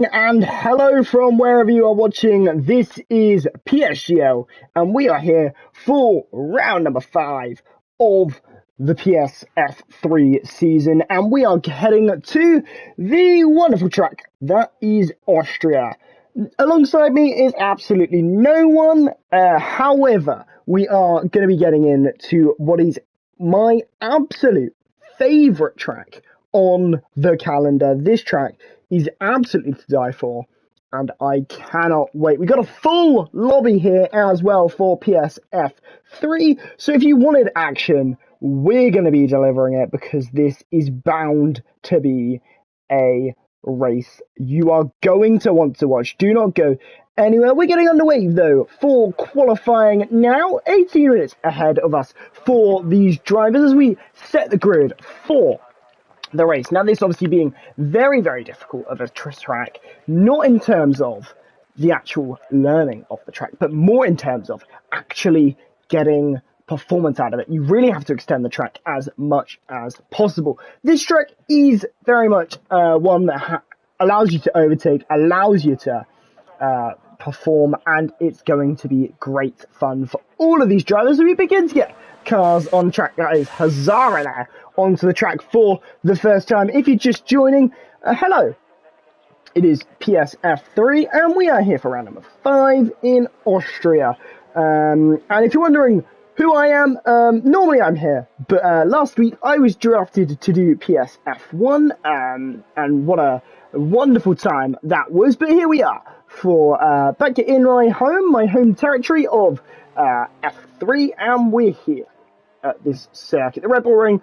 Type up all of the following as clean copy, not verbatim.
And hello from wherever you are watching. This is PSGL, and we are here for round number 5 of the PSF3 season, and we are heading to the wonderful track that is Austria. Alongside me is absolutely no one. However, we are going to be getting into what is my absolute favourite track on the calendar. This track is absolutely to die for, and I cannot wait. We got a full lobby here as well for PSF3, so if you wanted action, we're going to be delivering it because this is bound to be a race you are going to want to watch. Do not go anywhere. We're getting underway though for qualifying now, 18 minutes ahead of us for these drivers as we set the grid for the race. Now, this obviously being very, very difficult of a track, not in terms of the actual learning of the track, but more in terms of actually getting performance out of it. You really have to extend the track as much as possible. This track is very much one that allows you to overtake, allows you to perform, and it's going to be great fun for all of these drivers as we begin to get cars on track. That is Hazara there onto the track for the first time. If you're just joining, hello. It is PSF3, and we are here for round number 5 in Austria. And if you're wondering who I am, normally I'm here, but last week I was drafted to do PSF1, and what a wonderful time that was. But here we are for back in my home territory of F3, and we're here at this circuit. The Red Bull Ring,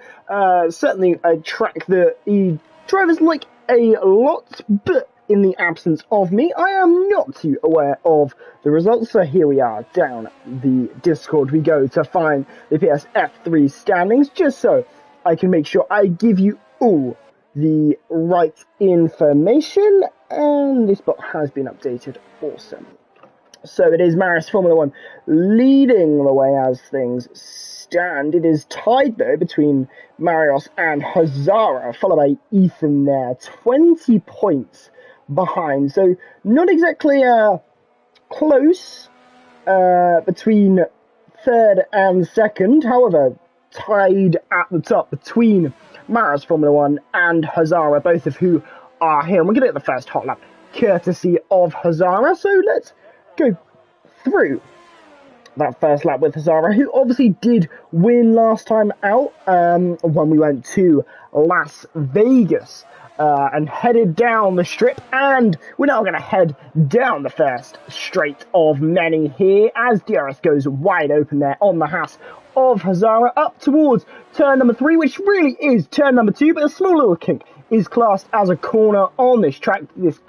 certainly a track that the drivers like a lot, but in the absence of me, I am not too aware of the results. So here we are, down the Discord we go to find the PSF3 standings, just so I can make sure I give you all the right information. And this bot has been updated. Awesome. So it is Maris Formula 1 leading the way as things stand. It is tied, though, between Marios and Hazara, followed by Ethan there. 20 points behind. So not exactly close between third and second. However, tied at the top between Marios Formula 1 and Hazara, both of who are here. And we're going to get the first hot lap courtesy of Hazara. So let's go through that first lap with Hazara, who obviously did win last time out when we went to Las Vegas and headed down the strip. And we're now going to head down the first straight of many here as DRS goes wide open there on the Haas of Hazara up towards turn number 3, which really is turn number 2, but a small little kink is classed as a corner on this track. This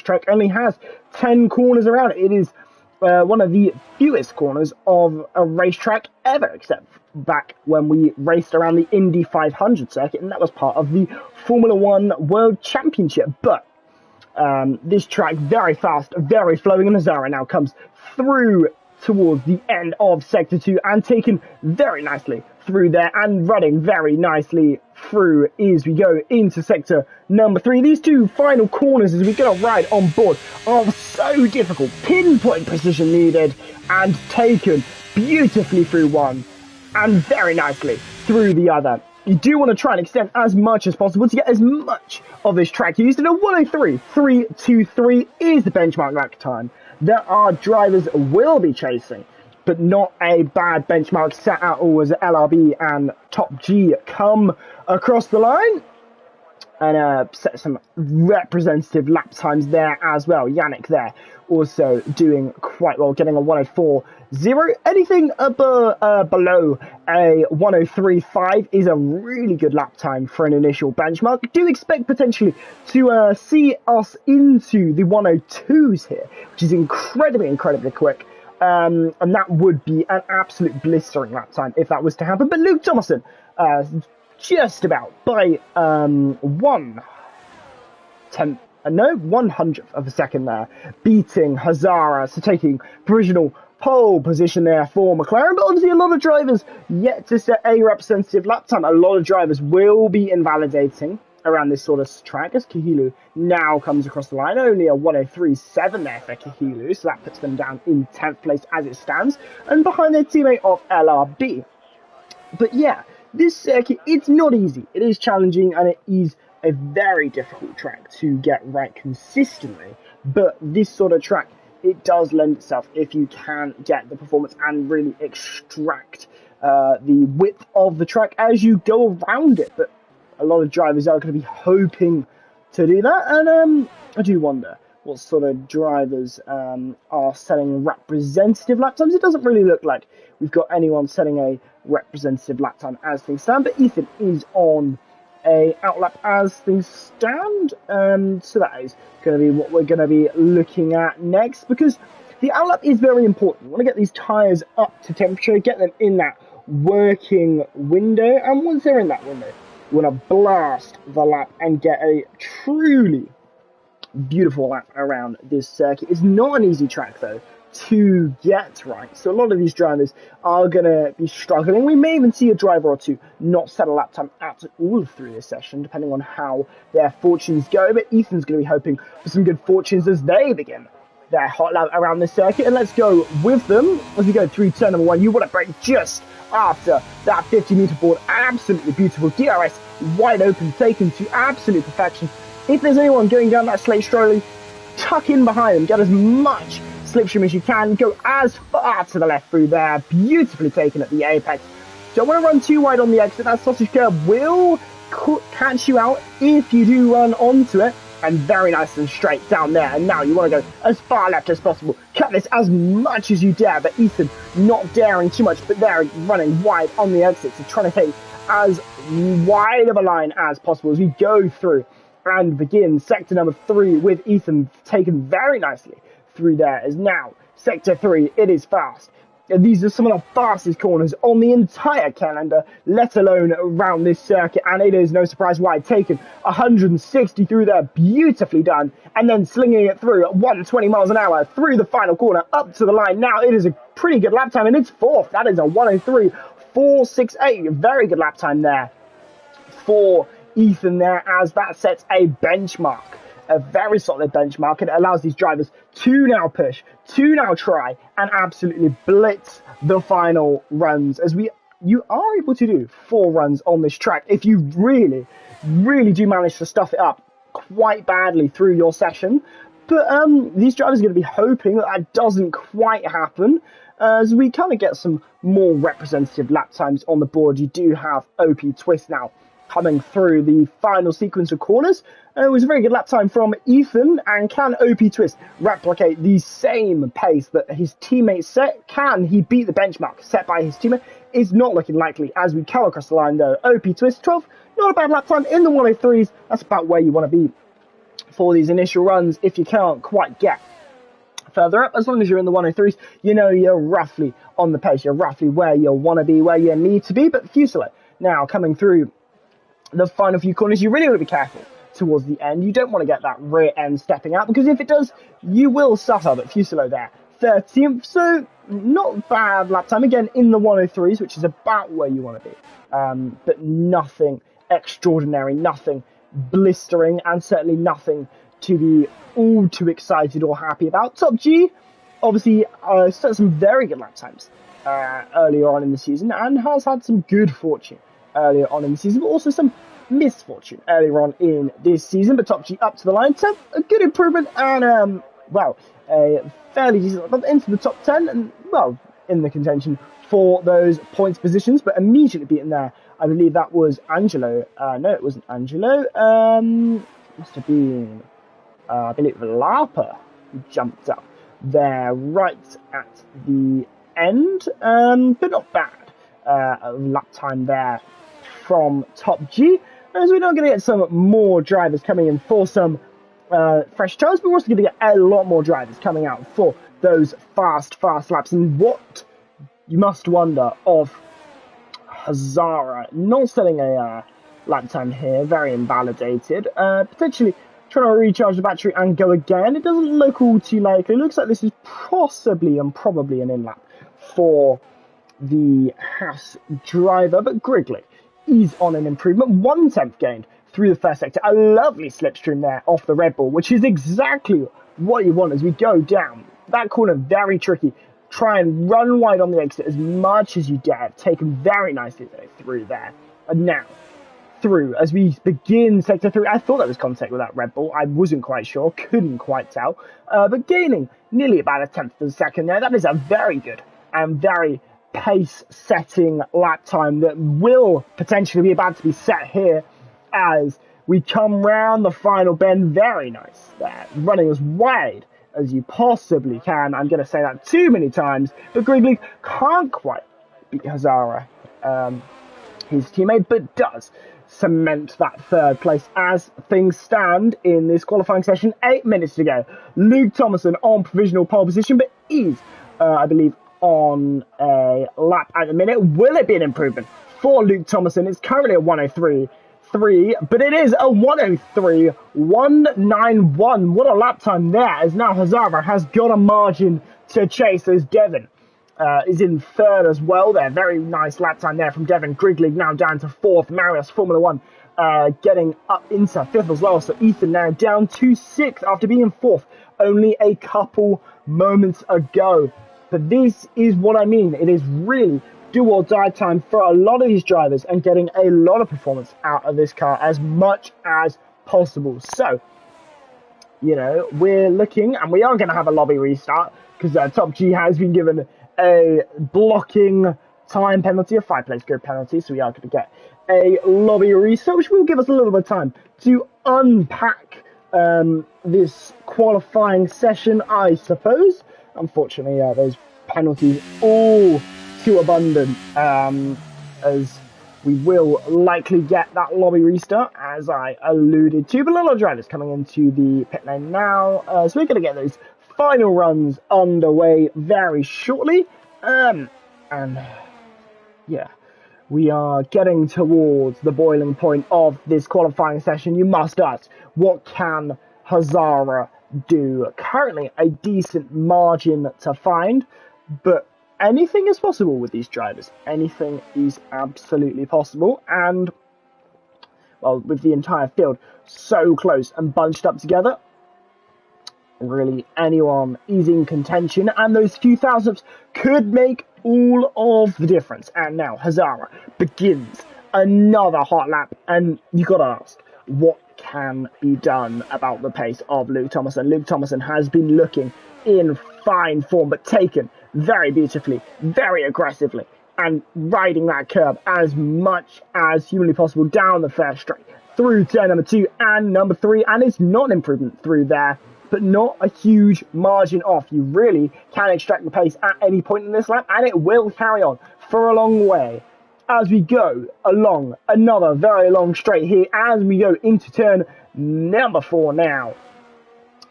track only has 10 corners around it. It is one of the fewest corners of a racetrack ever, except back when we raced around the Indy 500 circuit, and that was part of the Formula 1 World Championship. But this track, very fast, very flowing, and Hazara now comes through towards the end of Sector 2 and taken very nicely through there and running very nicely through as we go into Sector number 3. These two final corners as we get a ride on board are so difficult. Pinpoint precision needed and taken beautifully through one and very nicely through the other. You do want to try and extend as much as possible to get as much of this track used, and a 103.323 is the benchmark lap time that our drivers will be chasing, but not a bad benchmark set out all as LRB and Top G come across the line and set some representative lap times there as well. Yannick there also doing quite well, getting a 104.0. Anything below a 103.5 is a really good lap time for an initial benchmark. Do expect potentially to see us into the 102s here, which is incredibly quick. And that would be an absolute blistering lap time if that was to happen. But Luke Thomason, just about by 100th of a second there, beating Hazara, so taking provisional pole position there for McLaren. But obviously a lot of drivers yet to set a representative lap time. A lot of drivers will be invalidating around this sort of track as Kahilu now comes across the line. Only a 103.7 there for Kahilu, so that puts them down in 10th place as it stands, and behind their teammate of LRB. But yeah, this circuit, it's not easy. It is challenging, and it is a very difficult track to get right consistently. But this sort of track, it does lend itself if you can get the performance and really extract the width of the track as you go around it. But a lot of drivers are going to be hoping to do that, and I do wonder what sort of drivers are setting representative lap times. It doesn't really look like we've got anyone setting a representative lap time as things stand, but Ethan is on a outlap as things stand, so that is going to be what we're going to be looking at next, because the outlap is very important. You want to get these tyres up to temperature, get them in that working window, and once they're in that window, you want to blast the lap and get a truly beautiful lap around this circuit. It's not an easy track though to get right, so a lot of these drivers are going to be struggling. We may even see a driver or two not set a lap time at all through this session, depending on how their fortunes go, but Ethan's going to be hoping for some good fortunes as they begin their hot lap around this circuit, and let's go with them as we go through turn number 1. You want to break just after that 50-meter board. Absolutely beautiful. DRS wide open, taken to absolute perfection. If there's anyone going down that slate slowly, tuck in behind them, get as much slipstream as you can, go as far to the left through there, beautifully taken at the apex. Don't want to run too wide on the exit. That sausage curve will catch you out if you do run onto it, and very nice and straight down there. And now you want to go as far left as possible, cut this as much as you dare, but Ethan not daring too much, but they're running wide on the exit, so trying to take as wide of a line as possible as we go through and begin sector number 3 with Ethan taken very nicely through there. As now sector 3, it is fast. These are some of the fastest corners on the entire calendar, let alone around this circuit, and it is no surprise why taken 160 through there, beautifully done, and then slinging it through at 120 miles an hour through the final corner up to the line. Now it is a pretty good lap time, and it's 4th. That is a 103.468, very good lap time there for Ethan there, as that sets a benchmark, a very solid benchmark, and it allows these drivers to now push, to now try and absolutely blitz the final runs, as you are able to do 4 runs on this track if you really do manage to stuff it up quite badly through your session. But these drivers are going to be hoping that doesn't quite happen, as we kind of get some more representative lap times on the board. You do have OP Twist now coming through the final sequence of corners. It was a very good lap time from Ethan, and can OP Twist replicate the same pace that his teammate set? Can he beat the benchmark set by his teammate? It's not looking likely as we come across the line though. OP Twist 12, not a bad lap time in the 103s. That's about where you want to be for these initial runs. If you can't quite get further up, as long as you're in the 103s, you know you're roughly on the pace, you're roughly where you want to be, where you need to be. But Fusilier now coming through the final few corners, you really want to be careful towards the end. You don't want to get that rear end stepping out, because if it does, you will suffer. But Fusilier there, 13th, so not bad lap time, again in the 103s, which is about where you want to be, but nothing extraordinary, nothing blistering, and certainly nothing to be all too excited or happy about. Top G obviously set some very good lap times earlier on in the season, and has had some good fortune earlier on in the season, but also some misfortune earlier on in this season. But Top G up to the line, 10th, a good improvement, and well, a fairly decent up into the top 10, and well, in the contention for those points positions, but immediately beaten there. I believe that was Angelo. No, it wasn't Angelo. Must have been, I believe, Lapa, who jumped up there right at the end, but not bad. Lap time there from Top G, as we're now going to get some more drivers coming in for some fresh tires, but we're also going to get a lot more drivers coming out for those fast laps. And what you must wonder of Hazara not setting a lap time here, very invalidated, potentially trying to recharge the battery and go again. It doesn't look all too likely. It looks like this is possibly and probably an in-lap for the Haas driver, but Grigley is on an improvement. 1/10 gained through the first sector. A lovely slipstream there off the Red Bull, which is exactly what you want as we go down. That corner, very tricky. Try and run wide on the exit as much as you dare. Taken very nicely though through there. And now, through as we begin sector 3. I thought that was contact with that Red Bull. I wasn't quite sure, couldn't quite tell. But gaining nearly about a tenth of a second there. That is a very good and very pace-setting lap time that will potentially be about to be set here as we come round the final bend. Very nice there, running as wide as you possibly can. I'm going to say that too many times, but Grigley can't quite beat Hazara, his teammate, but does cement that third place as things stand in this qualifying session. 8 minutes to go. Luke Thomason on provisional pole position, but is, I believe, on a lap at the minute. Will it be an improvement for Luke Thomason? It's currently a 103.3, but it is a 103.191. What a lap time there, as now Hazara has got a margin to chase as Devon is in third as well there. Very nice lap time there from Devon. Grigley now down to fourth. Marius, Formula One, getting up into fifth as well. So Ethan now down to sixth after being fourth only a couple moments ago. But this is what I mean. It is really do or die time for a lot of these drivers and getting a lot of performance out of this car as much as possible. So, you know, we're looking, and we are going to have a lobby restart because Top G has been given a blocking time penalty, a 5-place grid penalty. So we are going to get a lobby restart, which will give us a little bit of time to unpack this qualifying session, I suppose. Unfortunately, those penalties all too abundant, as we will likely get that lobby restart, as I alluded to. But a lot of drivers coming into the pit lane now, so we're going to get those final runs underway very shortly. And yeah, we are getting towards the boiling point of this qualifying session. You must ask, what can Hazara do? Currently a decent margin to find, but anything is possible with these drivers. Anything is absolutely possible, and well, with the entire field so close and bunched up together, really anyone is in contention, and those few thousandths could make all of the difference. And now Hazara begins another hot lap, and you gotta ask, what can be done about the pace of Luke Thomason? Luke Thomason has been looking in fine form, but taken very beautifully, very aggressively, and riding that curb as much as humanly possible down the first straight, through turn number 2 and number 3, and it's not an improvement through there, but not a huge margin off. You really can extract the pace at any point in this lap, and it will carry on for a long way as we go along another very long straight here, as we go into turn number 4 now.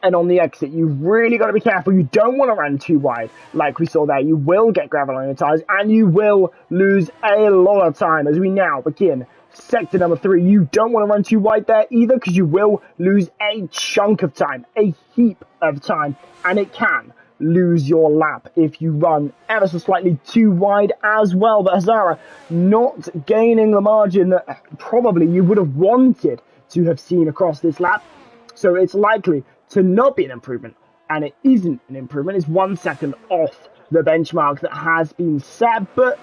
And on the exit, you've really got to be careful. You don't want to run too wide like we saw there. You will get gravel on your tyres, and you will lose a lot of time as we now begin sector number 3. You don't want to run too wide there either, because you will lose a chunk of time, a heap of time, and it can lose your lap if you run ever so slightly too wide as well. But Hazara not gaining the margin that probably you would have wanted to have seen across this lap. So it's likely to not be an improvement, and it isn't an improvement. It's 1 second off the benchmark that has been set, but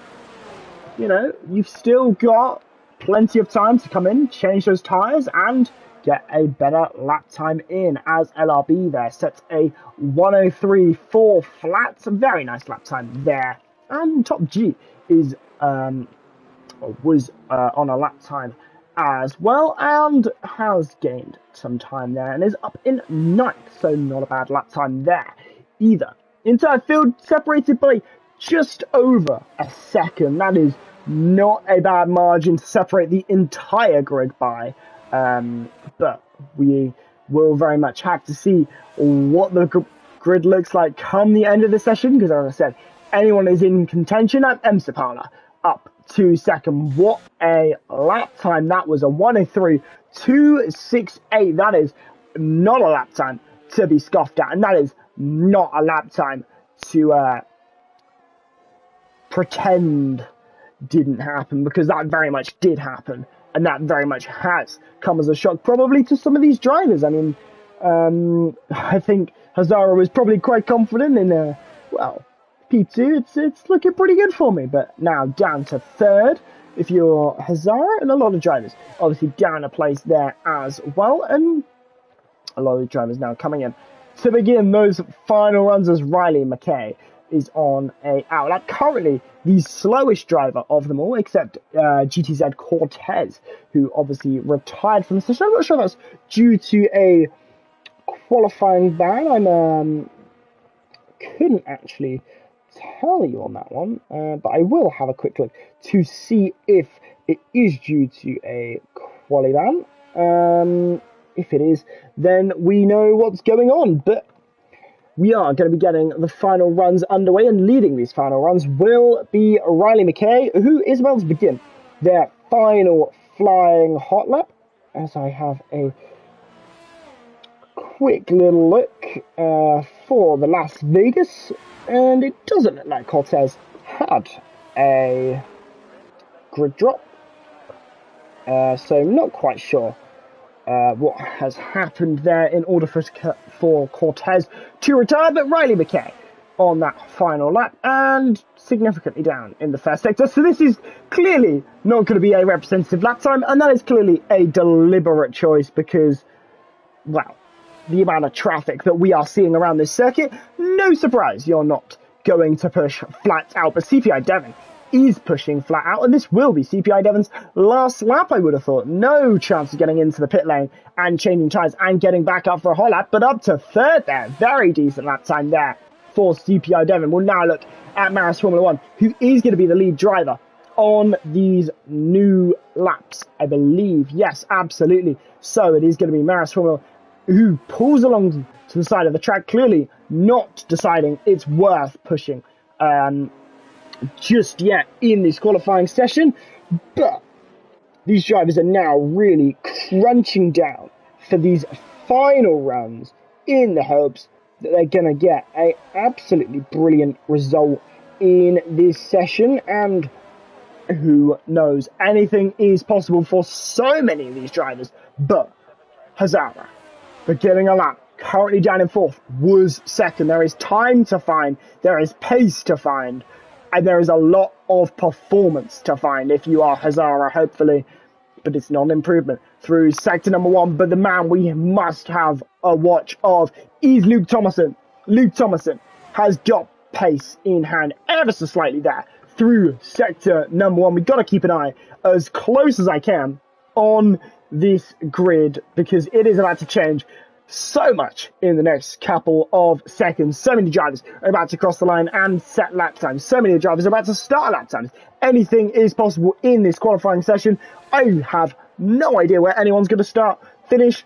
you know, you've still got plenty of time to come in, change those tyres, and get a better lap time in, as LRB there sets a 103.4 flat. A very nice lap time there. And Top G is was on a lap time as well, and has gained some time there and is up in 9th, so not a bad lap time there either. Entire field separated by just over a second. That is not a bad margin to separate the entire grid by, but we will very much have to see what the grid looks like come the end of the session, because as I said, anyone is in contention. At Emsapala up to second. What a lap time that was, a 103.268. That is not a lap time to be scoffed at, and that is not a lap time to pretend didn't happen, because that very much did happen. And that very much has come as a shock, probably to some of these drivers. I mean, I think Hazara was probably quite confident in, well, P2, it's looking pretty good for me. But now down to third, if you're Hazara, and a lot of drivers obviously down a place there as well. And a lot of the drivers now coming in to begin those final runs as Riley McKay is on a outlap. Currently the slowest driver of them all, except GTZ Cortez, who obviously retired from the session. I'm not sure that's due to a qualifying ban. I couldn't actually tell you on that one, but I will have a quick look to see if it is due to a quali ban. If it is, then we know what's going on, but we are going to be getting the final runs underway, and leading these final runs will be Riley McKay, who is about to begin their final flying hot lap, as I have a quick little look for the Las Vegas, and it doesn't look like Cortez had a grid drop, so not quite sure what has happened there in order for Cortez to retire, but Riley McKay on that final lap and significantly down in the first sector. So this is clearly not going to be a representative lap time, and that is clearly a deliberate choice because, well, the amount of traffic that we are seeing around this circuit, no surprise you're not going to push flat out, but CPI Devon is pushing flat out, and this will be CPI Devon's last lap, I would have thought. No chance of getting into the pit lane and changing tyres and getting back up for a hot lap, but up to third there. Very decent lap time there for CPI Devon. We'll now look at Maris Formula 1, who is going to be the lead driver on these new laps, I believe. Yes, absolutely. So it is going to be Maris Formula, who pulls along to the side of the track, clearly not deciding it's worth pushing just yet in this qualifying session, but these drivers are now really crunching down for these final runs in the hopes that they're going to get an absolutely brilliant result in this session. And who knows, anything is possible for so many of these drivers. But Hazara, beginning a lap, currently down in fourth, was second. There is time to find, there is pace to find, and there is a lot of performance to find if you are Hazara, hopefully. But it's not an improvement through sector number one. But the man we must have a watch of is Luke Thomason. Luke Thomason has got pace in hand ever so slightly there through sector number one. We've got to keep an eye as close as I can on this grid because it is about to change so much in the next couple of seconds. So many drivers are about to cross the line and set lap times. So many drivers are about to start lap times. Anything is possible in this qualifying session. I have no idea where anyone's going to start, finish.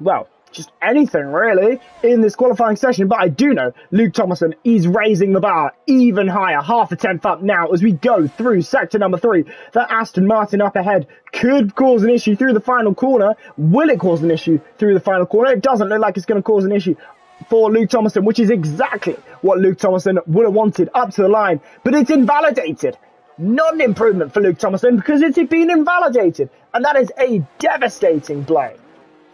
Well, just anything really in this qualifying session, but I do know Luke Thomason is raising the bar even higher, half a tenth up now as we go through sector number 3. That Aston Martin up ahead could cause an issue through the final corner. Will it cause an issue through the final corner? It doesn't look like it's going to cause an issue for Luke Thomason, which is exactly what Luke Thomason would have wanted up to the line, but it's invalidated. Not an improvement for Luke Thomason because it's been invalidated, and that is a devastating blow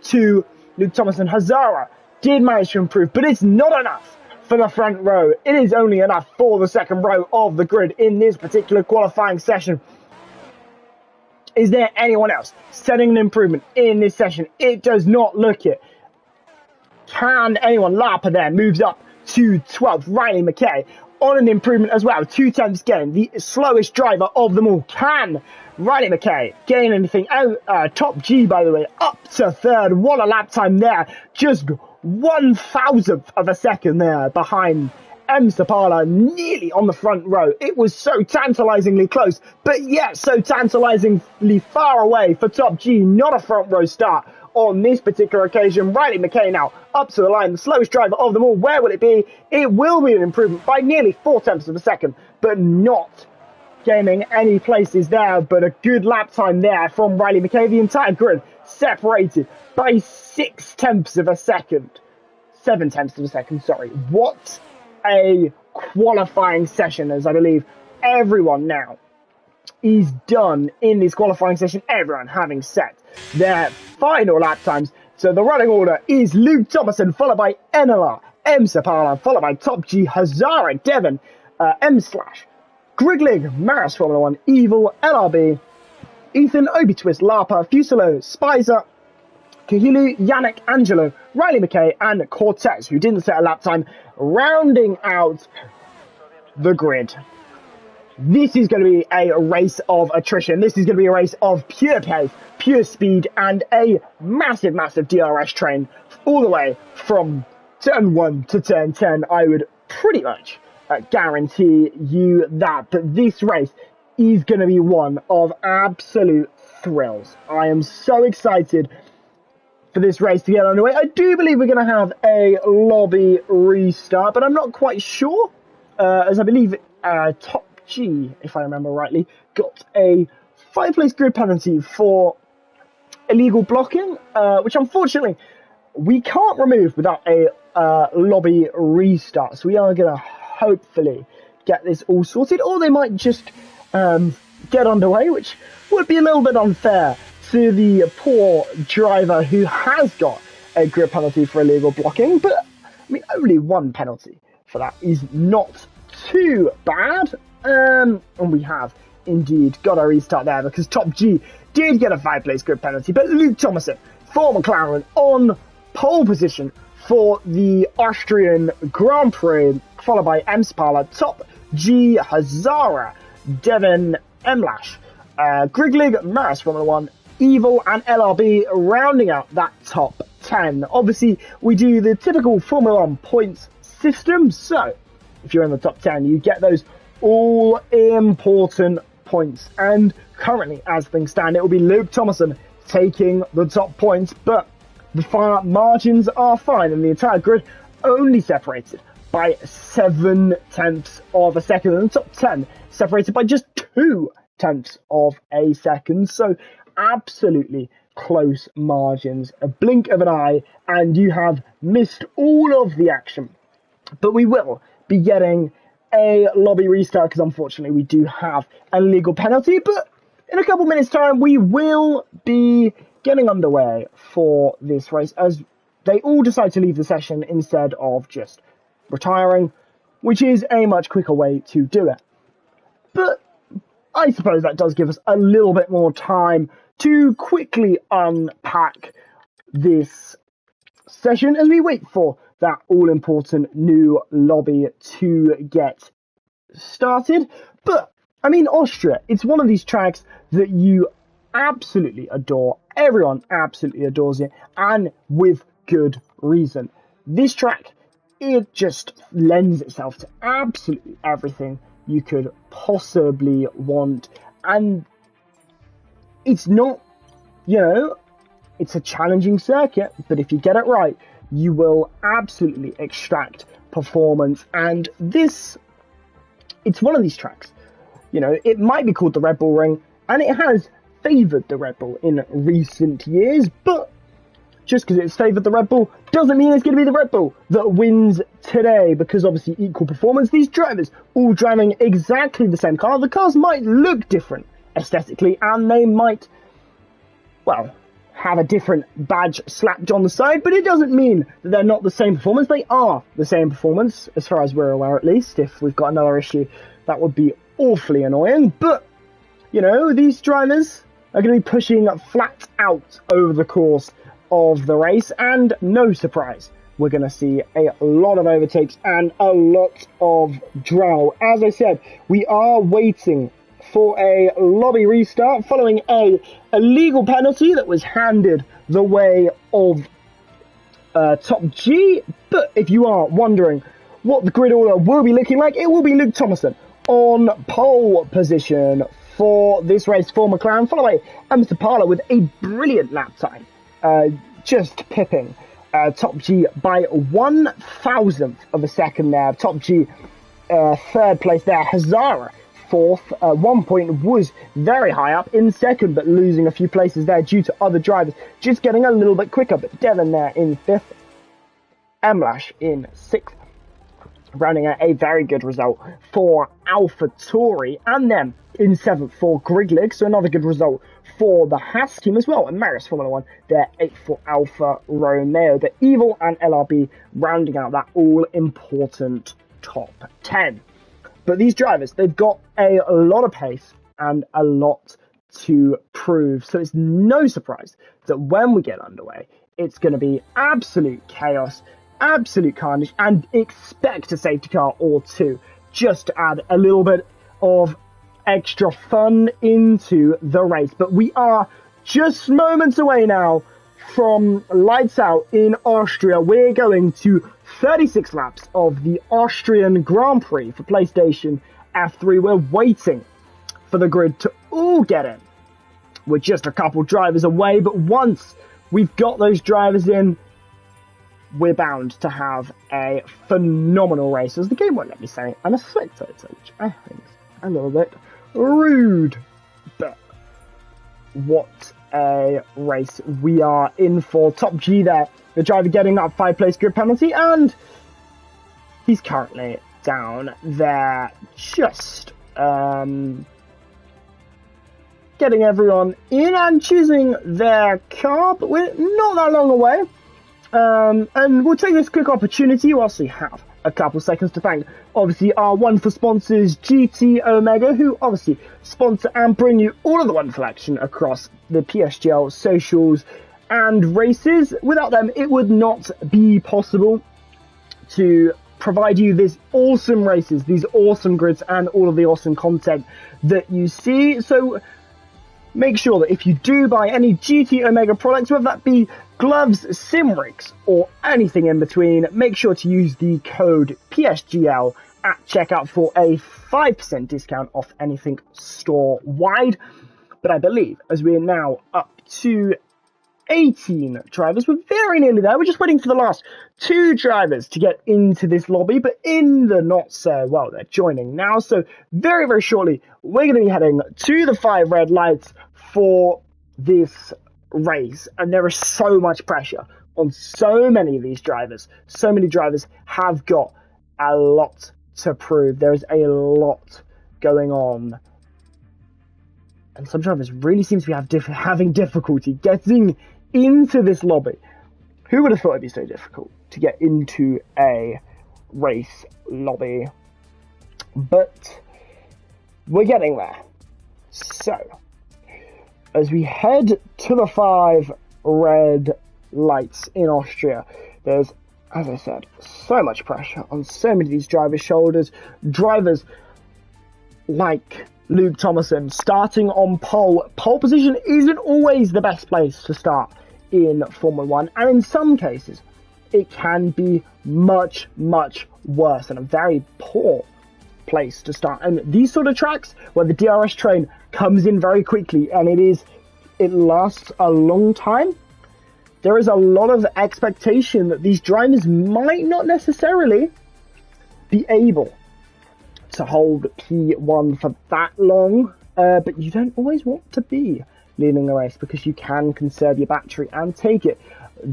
to Luke Thomason. Hazara did manage to improve, but it's not enough for the front row. It is only enough for the second row of the grid in this particular qualifying session. Is there anyone else setting an improvement in this session? It does not look it. Can anyone? Lapa there moves up to 12th. Riley McKay on an improvement as well. 2 tenths gain. The slowest driver of them all. Can Riley McKay gain anything? Top G, by the way, up to third. What a lap time there. Just 1,000th of a second there behind M. Sapala, nearly on the front row. It was so tantalizingly close, but yet so tantalizingly far away for Top G. Not a front row start on this particular occasion. Riley McKay now up to the line, the slowest driver of them all. Where will it be? It will be an improvement by nearly 4 tenths of a second, but not gaining any places there. But a good lap time there from Riley McKay. The entire grid separated by 6 tenths of a second. 7 tenths of a second, sorry. What a qualifying session, as I believe everyone now is done in this qualifying session, everyone having set their final lap times. So the running order is Luke Thomason, followed by NLR, M. Sapala, followed by Top G, Hazara, Devon, M Slash, Griglig, Maris Formula 1, Evil, LRB, Ethan, Obi-Twist, Lapa, Fusilo, Spicer, Kahilu, Yannick, Angelo, Riley McKay, and Cortez, who didn't set a lap time, rounding out the grid. This is going to be a race of attrition. This is going to be a race of pure pace, pure speed, and a massive, massive DRS train all the way from turn 1 to turn 10. I would pretty much guarantee you that this race is going to be one of absolute thrills. I am so excited for this race to get underway. I do believe we're going to have a lobby restart, but I'm not quite sure, as I believe Top G, if I remember rightly, got a 5-place grid penalty for illegal blocking, which unfortunately we can't remove without a lobby restart. So we are going to hopefully get this all sorted, or they might just get underway, which would be a little bit unfair to the poor driver who has got a grid penalty for illegal blocking. But I mean, only one penalty for that is not too bad. And we have indeed got a restart there, because Top G did get a 5-place grid penalty, but Luke Thomason for McLaren on pole position for the Austrian Grand Prix, followed by M. Spala, Top G, Hazara, Devon, Mlash, Griglig, Maris Formula 1, Evil, and LRB rounding out that top 10. Obviously, we do the typical Formula 1 points system, so if you're in the top 10, you get those all important points. And currently, as things stand, it will be Luke Thomason taking the top points, but the margins are fine, and the entire grid only separated by 7/10 of a second, and the top 10 separated by just 2/10 of a second. So absolutely close margins. A blink of an eye and you have missed all of the action. But we will be getting a lobby restart, because unfortunately we do have an illegal penalty, but in a couple minutes time we will be getting underway for this race, as they all decide to leave the session instead of just retiring, which is a much quicker way to do it. But I suppose that does give us a little bit more time to quickly unpack this session as we wait for that all-important new lobby to get started. But, I mean, Austria, it's one of these tracks that you absolutely adore. Everyone absolutely adores it, and with good reason. This track, it just lends itself to absolutely everything you could possibly want. And it's not, you know, it's a challenging circuit, but if you get it right, you will absolutely extract performance. And this, it's one of these tracks, you know, it might be called the Red Bull Ring, and it has favoured the Red Bull in recent years, but just because it's favoured the Red Bull doesn't mean it's going to be the Red Bull that wins today, because obviously equal performance, these drivers all driving exactly the same car. The cars might look different aesthetically, and they might, well, have a different badge slapped on the side, but it doesn't mean that they're not the same performance. They are the same performance, as far as we're aware at least. If we've got another issue, that would be awfully annoying. But, you know, these drivers are going to be pushing flat out over the course of the race, and no surprise, we're going to see a lot of overtakes and a lot of drow. As I said, we are waiting for a lobby restart following a illegal penalty that was handed the way of Top G. But if you are wondering what the grid order will be looking like, it will be Luke Thomason on pole position for this race for McLaren, followed by Mr. Parler with a brilliant lap time, just pipping Top G by 1/1000th of a second there. Top G third place there. Hazara fourth. 1 point was very high up in second, but losing a few places there due to other drivers just getting a little bit quicker. But Devon there in fifth. Mlash in sixth. rounding out a very good result for AlphaTauri, and then in 7th for Griglig, so another good result for the Haas team as well. And Maris Formula 1, they're 8th for Alfa Romeo. The Evil and LRB rounding out that all-important top 10. But these drivers, they've got a lot of pace and a lot to prove, so it's no surprise that when we get underway, it's going to be absolute chaos, absolute carnage, and expect a safety car or two just to add a little bit of extra fun into the race. But we are just moments away now from lights out in Austria. We're going to 36 laps of the Austrian Grand Prix for PlayStation F3. We're waiting for the grid to all get in. We're just a couple drivers away, but once we've got those drivers in, we're bound to have a phenomenal race, as the game won't let me say, and a spectator, which I think is a little bit rude. But what a race we are in for. Top G there, the driver getting that 5-place grid penalty, and he's currently down there, just getting everyone in and choosing their car, but we're not that long away. And we'll take this quick opportunity whilst we have a couple seconds to thank, obviously, our wonderful sponsors, GT Omega, who obviously sponsor and bring you all of the wonderful action across the PSGL socials and races. Without them, it would not be possible to provide you these awesome races, these awesome grids, and all of the awesome content that you see. So make sure that if you do buy any GT Omega products, whether that be gloves, sim rigs, or anything in between, make sure to use the code PSGL at checkout for a 5% discount off anything store-wide. But I believe, as we are now up to 18 drivers, we're very nearly there. We're just waiting for the last 2 drivers to get into this lobby, but in the not so, well, they're joining now. So very, very shortly, we're going to be heading to the 5 red lights for this race, and there is so much pressure on so many of these drivers. So many drivers have got a lot to prove. There is a lot going on, and some drivers really seem to be having difficulty getting into this lobby. Who would have thought it'd be so difficult to get into a race lobby? But we're getting there. So as we head to the 5 red lights in Austria, there's, as I said, so much pressure on so many of these drivers' shoulders. Drivers like Luke Thomason starting on pole. Pole position isn't always the best place to start in Formula 1, and in some cases it can be much, much worse, and a very poor place to start. And these sort of tracks where the DRS train comes in very quickly and it lasts a long time, there is a lot of expectation that these drivers might not necessarily be able to hold P1 for that long, but you don't always want to be leading the race, because you can conserve your battery and take it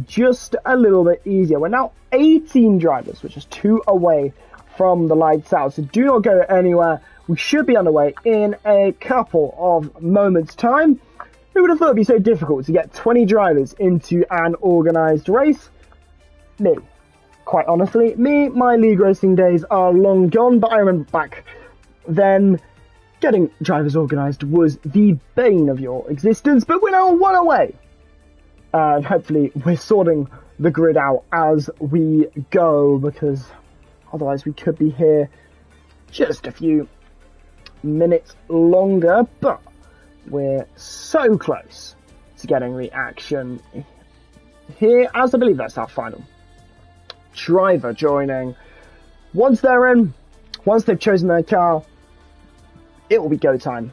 just a little bit easier. We're now 18 drivers, which is 2 away from the lights out, so do not go anywhere. We should be underway in a couple of moments' time. Who would have thought it'd be so difficult to get 20 drivers into an organised race? Me. Quite honestly, my league racing days are long gone, but I remember back then getting drivers organised was the bane of your existence. But we're now 1 away, and hopefully we're sorting the grid out as we go, because otherwise we could be here just a few minutes longer. But we're so close to getting the action here, as I believe that's our final driver joining. Once they're in, once they've chosen their car, it will be go time.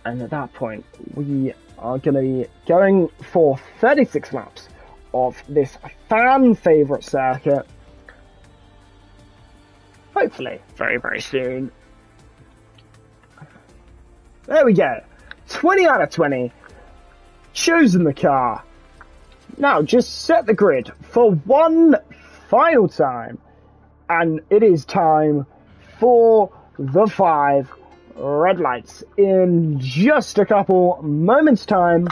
And at that point, we are going to be going for 36 laps of this fan favourite circuit. Hopefully, very, very soon. There we go. 20 out of 20. Chosen the car. Now, just set the grid for one final time. And it is time for the 5 red lights. In just a couple moments' time,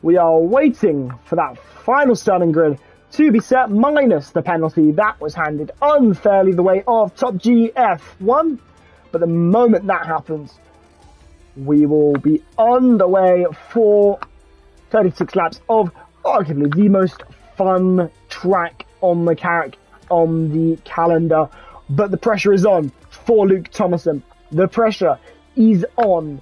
we are waiting for that final starting grid to be set, minus the penalty that was handed unfairly the way of Top GF1. But the moment that happens, we will be underway for 36 laps of arguably the most fun track on the calendar. But the pressure is on for Luke Thomason. The pressure is on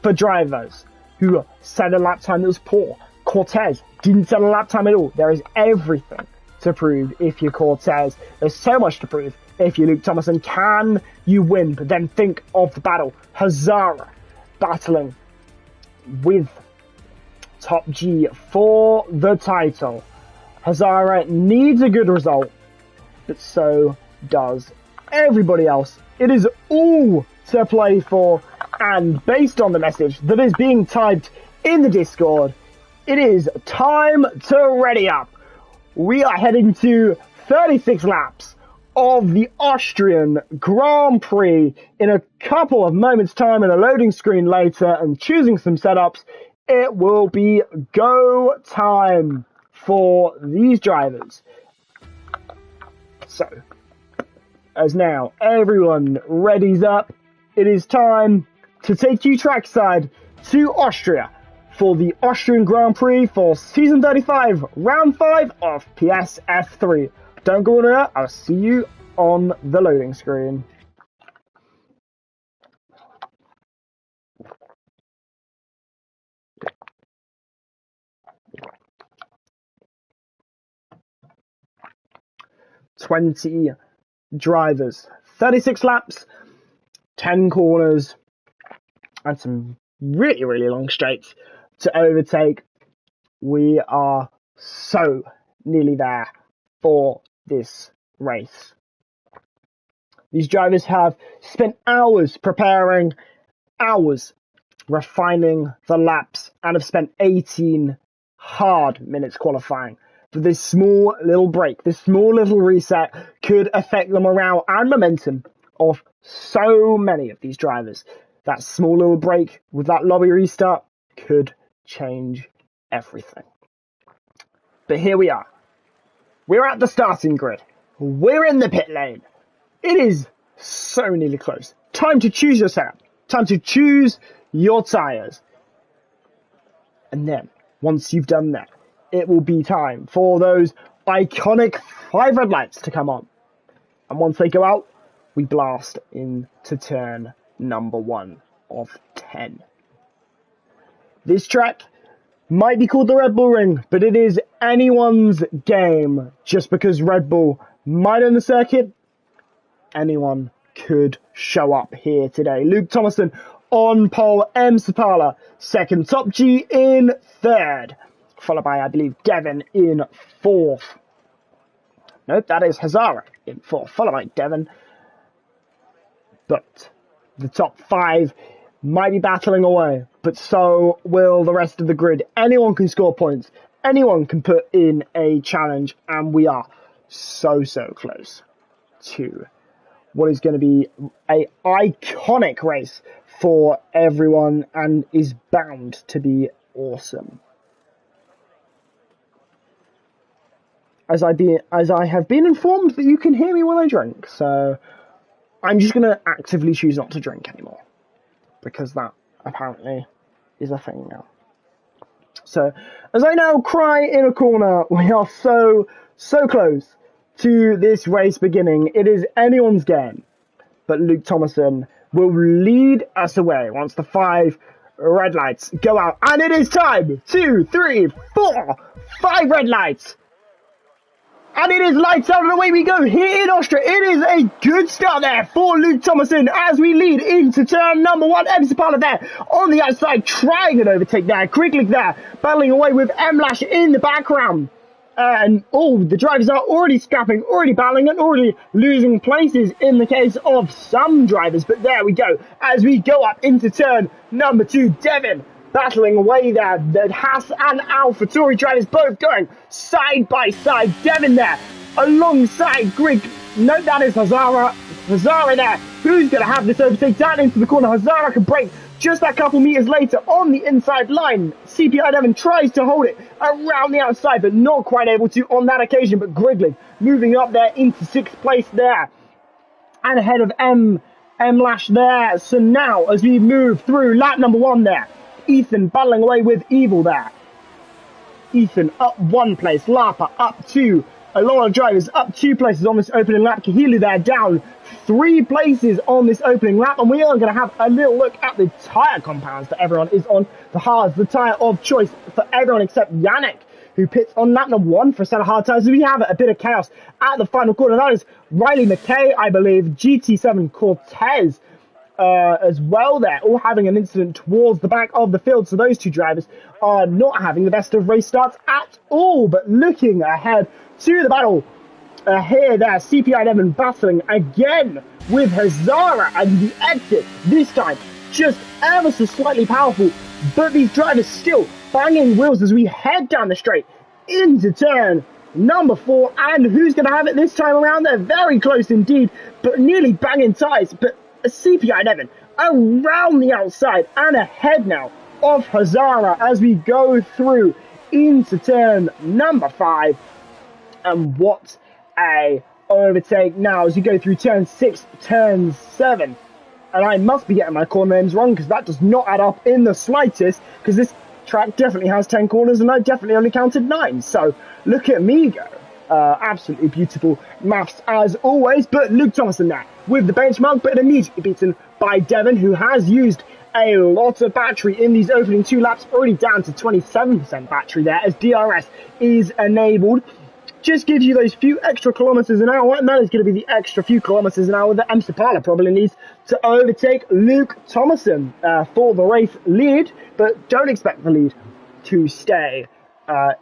for drivers who set a lap time that was poor. Cortez didn't set a lap time at all. There is everything to prove if you're Cortez. There's so much to prove if you're Luke Thomason. Can you win? But then think of the battle. Hazara battling with Top G for the title. Hazara needs a good result, but so does everybody else. It is all to play for, and based on the message that is being typed in the Discord, it is time to ready up. We are heading to 36 laps of the Austrian Grand Prix in a couple of moments' time, and a loading screen later, and choosing some setups. It will be go time for these drivers. So, as now everyone readies up, it is time to take you trackside to Austria for the Austrian Grand Prix for Season 35, Round 5 of PSF3. Don't go there, I'll see you on the loading screen. "20 drivers, 36 laps, 10 corners, and some really, really long straights to overtake. We are so nearly there for this race. These drivers have spent hours preparing, hours refining the laps, and have spent 18 hard minutes qualifying. But this small little break, this small little reset could affect the morale and momentum of so many of these drivers. That small little break with that lobby restart could change everything. But here we are. We're at the starting grid. We're in the pit lane. It is so nearly close. Time to choose your setup. Time to choose your tyres. And then, once you've done that, it will be time for those iconic 5 red lights to come on. And once they go out, we blast into turn number 1 of 10. This track might be called the Red Bull Ring, but it is anyone's game. Just because Red Bull might own the circuit, anyone could show up here today. Luke Thomason on pole, M. Sapala second, Top G in third, followed by, I believe, Devon in fourth. Nope, that is Hazara in fourth, followed by Devon. But the top 5 might be battling away, but so will the rest of the grid. Anyone can score points, anyone can put in a challenge, and we are so close to what is going to be an iconic race for everyone, and is bound to be awesome. As I have been informed that you can hear me when I drink, so I'm just going to actively choose not to drink anymore, because that apparently is a thing now. So, as I now cry in a corner, we are so close to this race beginning. It is anyone's game, but Luke Thomason will lead us away once the 5 red lights go out. And it is time! 2, 3, 4, 5 red lights! And it is lights out and away we go here in Austria. It is a good start there for Luke Thomason as we lead into turn number 1. M. Sapala there on the outside, trying an overtake there. Quickly there, battling away with M. Lash in the background. And the drivers are already scrapping, already battling, and already losing places in the case of some drivers. But there we go, as we go up into turn number 2. Devon battling away there. The Haas and AlphaTauri drivers both going side by side. Devon there alongside Greg No, that is Hazara. Hazara there. Who's going to have this overtake down into the corner? Hazara can break just that couple meters later on the inside line. CPI Devon tries to hold it around the outside, but not quite able to on that occasion. But Grigling moving up there into 6th place there. And ahead of M Lash there. So now, as we move through lap number 1 there, Ethan battling away with Evil there. Ethan up 1 place, Lapa up 2. A lot of drivers up 2 places on this opening lap. Kahili there down 3 places on this opening lap. And we are going to have a little look at the tyre compounds that everyone is on. The hards, the tyre of choice for everyone except Yannick, who pits on lap number 1 for a set of hard tyres. So we have a bit of chaos at the final corner. That is Riley McKay, I believe, GT7 Cortez as well there, all having an incident towards the back of the field. So those 2 drivers are not having the best of race starts at all. But looking ahead to the battle here there, CPI Devon battling again with Hazara and the exit. This time just ever so slightly powerful, but these drivers still banging wheels as we head down the straight into turn number 4. And who's going to have it this time around? They're very close indeed, but nearly banging ties. But CPI Devon around the outside and ahead now of Hazara as we go through into turn number 5. And what a overtake now as you go through turn 6, turn 7. And I must be getting my corner names wrong because that does not add up in the slightest, because this track definitely has 10 corners and I definitely only counted 9. So look at me go. Absolutely beautiful maths as always. But Luke Thomason there with the benchmark, but immediately beaten by Devon, who has used a lot of battery in these opening 2 laps, already down to 27% battery there as DRS is enabled. Just gives you those few extra kilometers an hour, and that is going to be the extra few kilometers an hour that M. Sapala probably needs to overtake Luke Thomason for the race lead. But don't expect the lead to stay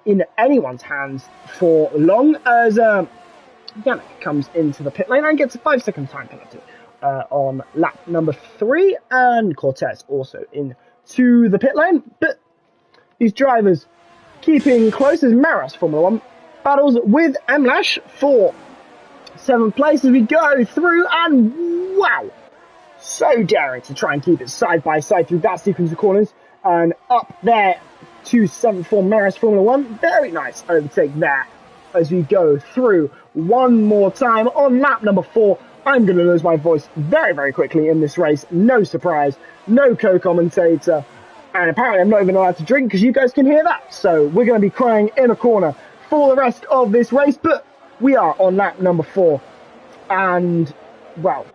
in anyone's hands for long, as Yannick comes into the pit lane and gets a 5-second time penalty on lap number 3, and Cortez also into the pit lane. But these drivers keeping close as Maros Formula 1 battles with Mlash for 7th place as we go through, and wow, so daring to try and keep it side by side through that sequence of corners, and up there to 7th for Maris Formula 1. Very nice overtake there as we go through one more time on lap number 4. I'm going to lose my voice very, very quickly in this race. No surprise, no co-commentator, and apparently I'm not even allowed to drink because you guys can hear that. So we're going to be crying in a corner for the rest of this race, but we are on lap number 4, and well,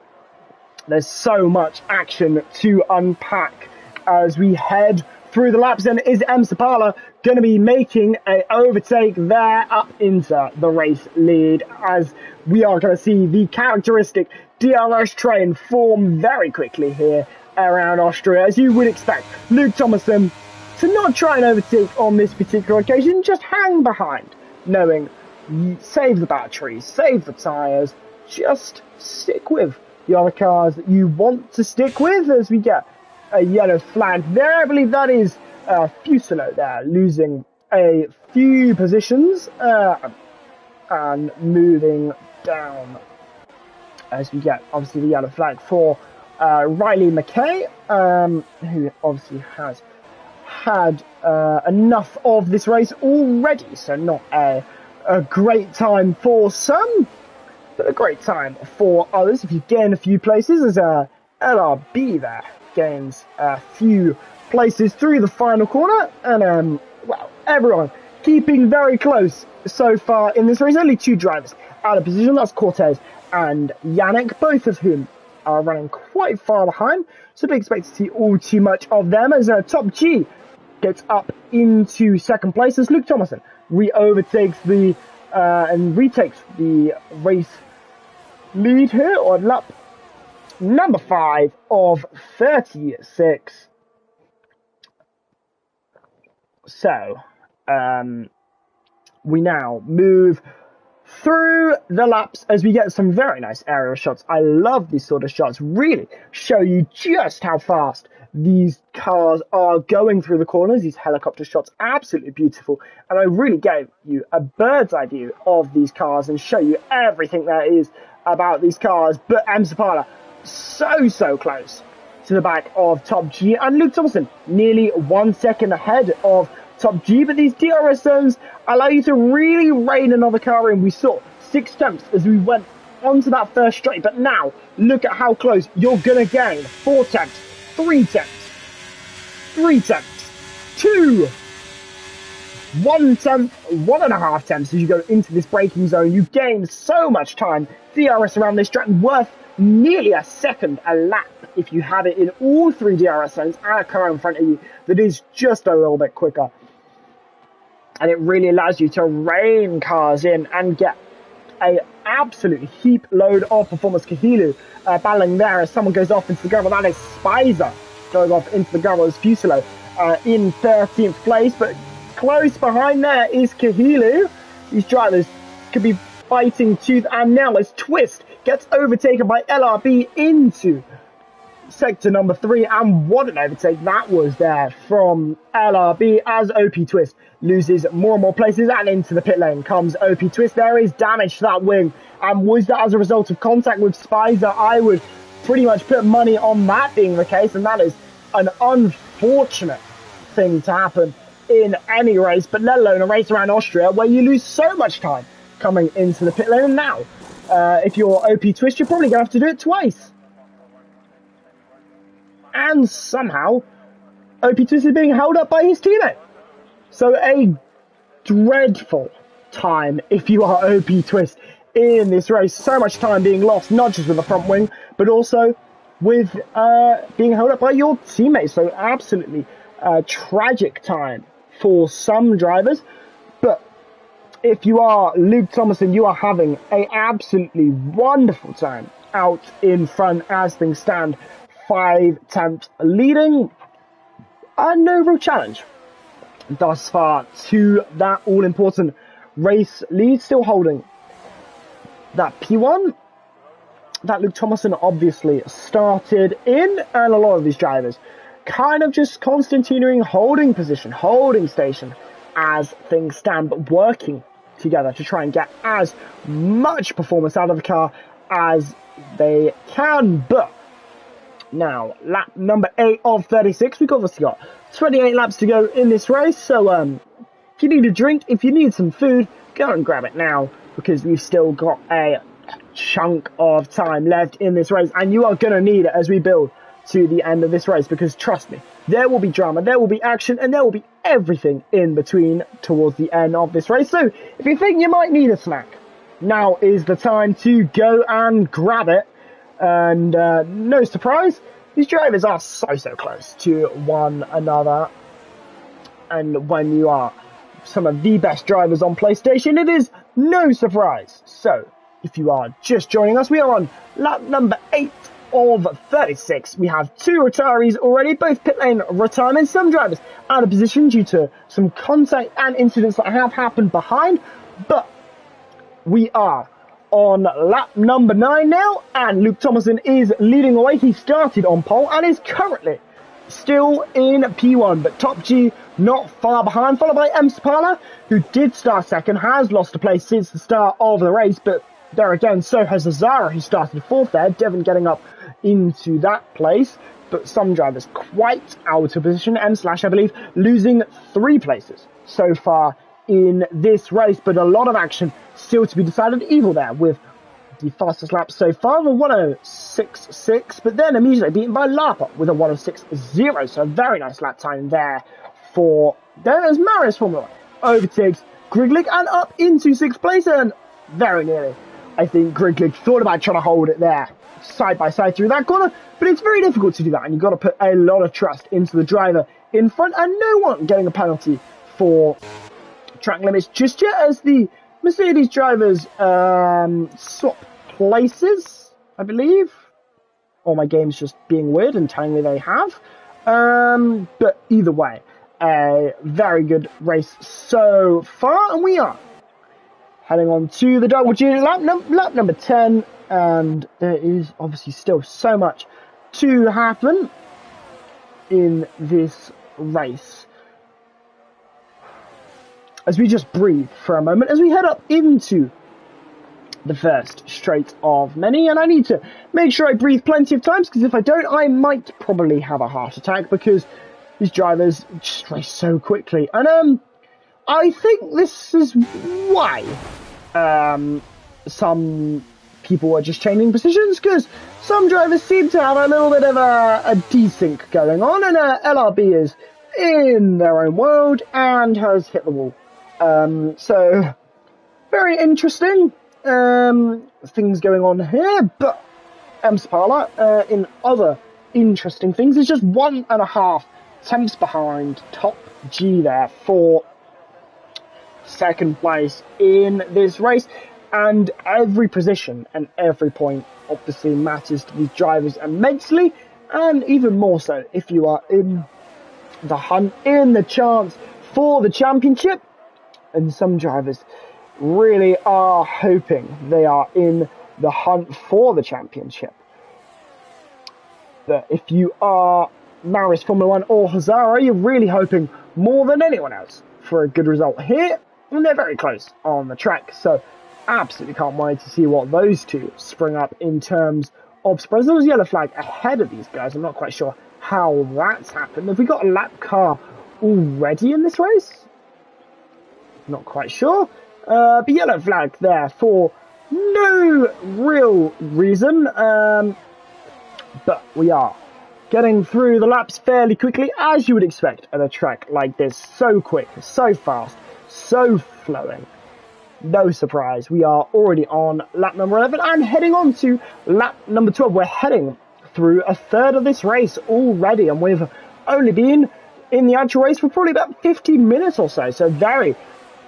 there's so much action to unpack as we head through the laps. And is M. Sapala going to be making an overtake there up into the race lead, as we are going to see the characteristic DRS train form very quickly here around Austria, as you would expect Luke Thomason to not try and overtake on this particular occasion, just hang behind, knowing save the batteries, save the tyres, just stick with the other cars that you want to stick with, as we get a yellow flag there. I believe that is Fusino there, losing a few positions and moving down as we get obviously the yellow flag for Riley McKay, who obviously has had enough of this race already, so not a great time for some, but a great time for others. If you gain a few places, as LRB there gains a few places through the final corner, and well, everyone keeping very close so far in this race. Only 2 drivers out of position, that's Cortez and Yannick, both of whom are running quite far behind, so don't expect to see all too much of them, as Top G gets up into 2nd place as Luke Thomason overtakes the and retakes the race lead here on lap number 5 of 36. So we now move through the laps as we get some very nice aerial shots. I love these sort of shots, really show you just how fast these cars are going through the corners. These helicopter shots, absolutely beautiful, and I really gave you a bird's eye view of these cars and show you everything there is about these cars, but Zapata so close to the back of Top G, and Luke Thompson nearly 1 second ahead of Top G. But these DRS zones allow you to really rein another car in. We saw 6 temps as we went onto that first straight, but now look at how close you're gonna gain. 4 temps, 3 temps, 3 temps, 2, 1 temp, 1.5 temps as you go into this braking zone. You gain so much time. DRS around this track worth nearly a second a lap if you have it in all 3 DRS zones and a car in front of you that is just a little bit quicker. And it really allows you to rein cars in and get a absolute heap load of performance. Kahilu battling there as someone goes off into the gravel. That is Spicer going off into the gravel as Fusilo in 13th place, but close behind there is Kahilu. These drivers could be fighting tooth and nail as Twist gets overtaken by LRB into sector number 3, and what an overtake that was there from LRB as OP Twist loses more and more places, and into the pit lane comes OP Twist. There is damage to that wing, and was that as a result of contact with Spicer? I would pretty much put money on that being the case, and that is an unfortunate thing to happen in any race, but let alone a race around Austria where you lose so much time coming into the pit lane. And now if you're OP Twist, you're probably gonna have to do it twice, and somehow OP Twist is being held up by his teammate. So a dreadful time if you are OP Twist in this race. So much time being lost, not just with the front wing, but also with being held up by your teammates. So absolutely tragic time for some drivers. But if you are Luke Thomason, you are having a absolutely wonderful time out in front as things stand. 5 temps leading, and no real challenge thus far to that all-important race lead. Still holding that P1 that Luke Thomason obviously started in, and a lot of these drivers kind of just continuing holding position, holding station as things stand, but working together to try and get as much performance out of the car as they can. But now, lap number 8 of 36. We've obviously got 28 laps to go in this race. So, if you need a drink, if you need some food, go and grab it now, because we've still got a chunk of time left in this race, and you are going to need it as we build to the end of this race, because trust me, there will be drama, there will be action, and there will be everything in between towards the end of this race. So, if you think you might need a snack, now is the time to go and grab it. And no surprise, these drivers are so close to one another, and when you are some of the best drivers on PlayStation, it is no surprise. So if you are just joining us, we are on lap number 8 of 36. We have 2 retirees already, both pit lane retirements. Some drivers out of position due to some contact and incidents that have happened behind, but we are on lap number 9 now, and Luke Thomason is leading away. He started on pole and is currently still in P1, but Top G not far behind, followed by Zapata, who did start second, has lost a place since the start of the race, but there again, so has Azara, who started 4th there. Devon getting up into that place, but some drivers quite out of position. M Slash, I believe, losing 3 places so far in this race, but a lot of action still to be decided. Evil there with the fastest lap so far of a 106.6, but then immediately beaten by Lapa with a 106.0, so a very nice lap time there for there's Marius Formula overtakes Griglig and up into 6th place, and very nearly I think Griglig thought about trying to hold it there side by side through that corner, but it's very difficult to do that, and you've got to put a lot of trust into the driver in front, and no one getting a penalty for track limits just yet as the Mercedes drivers swap places, I believe. Or my game's just being weird and telling me they have. But either way, a very good race so far, and we are heading on to the double G lap number 10, and there is obviously still so much to happen in this race. As we just breathe for a moment, as we head up into the first straight of many, and I need to make sure I breathe plenty of times, because if I don't, I might probably have a heart attack, because these drivers just race so quickly. And I think this is why some people are just changing positions, because some drivers seem to have a little bit of a desync going on, and LRB is in their own world and has hit the wall. So very interesting things going on here, but Spala, in other interesting things, is just 1.5 tenths behind top G there for second place in this race. And every position and every point obviously matters to these drivers immensely, and even more so if you are in the hunt, in the chance for the championship. And some drivers really are hoping they are in the hunt for the championship. But if you are Maris Formula 1 or Hazara, you're really hoping more than anyone else for a good result here, and they're very close on the track. So absolutely can't wait to see what those two spring up in terms of spreads. There was a yellow flag ahead of these guys. I'm not quite sure how that's happened. Have we got a lap car already in this race? Not quite sure. But yellow flag there for no real reason. But we are getting through the laps fairly quickly, as you would expect at a track like this. So quick, so fast, so flowing. No surprise, we are already on lap number 11 and heading on to lap number 12. We're heading through a third of this race already, and we've only been in the actual race for probably about 15 minutes or so. So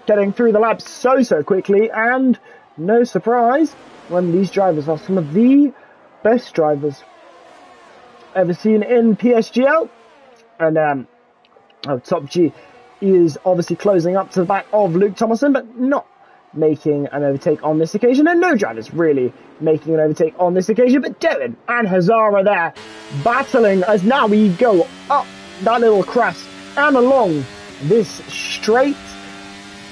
getting through the laps so quickly, and no surprise when these drivers are some of the best drivers ever seen in PSGL. And Top G is obviously closing up to the back of Luke Thomason, but not making an overtake on this occasion, and no drivers really making an overtake on this occasion. But Devin and Hazara there battling as now we go up that little crest and along this straight.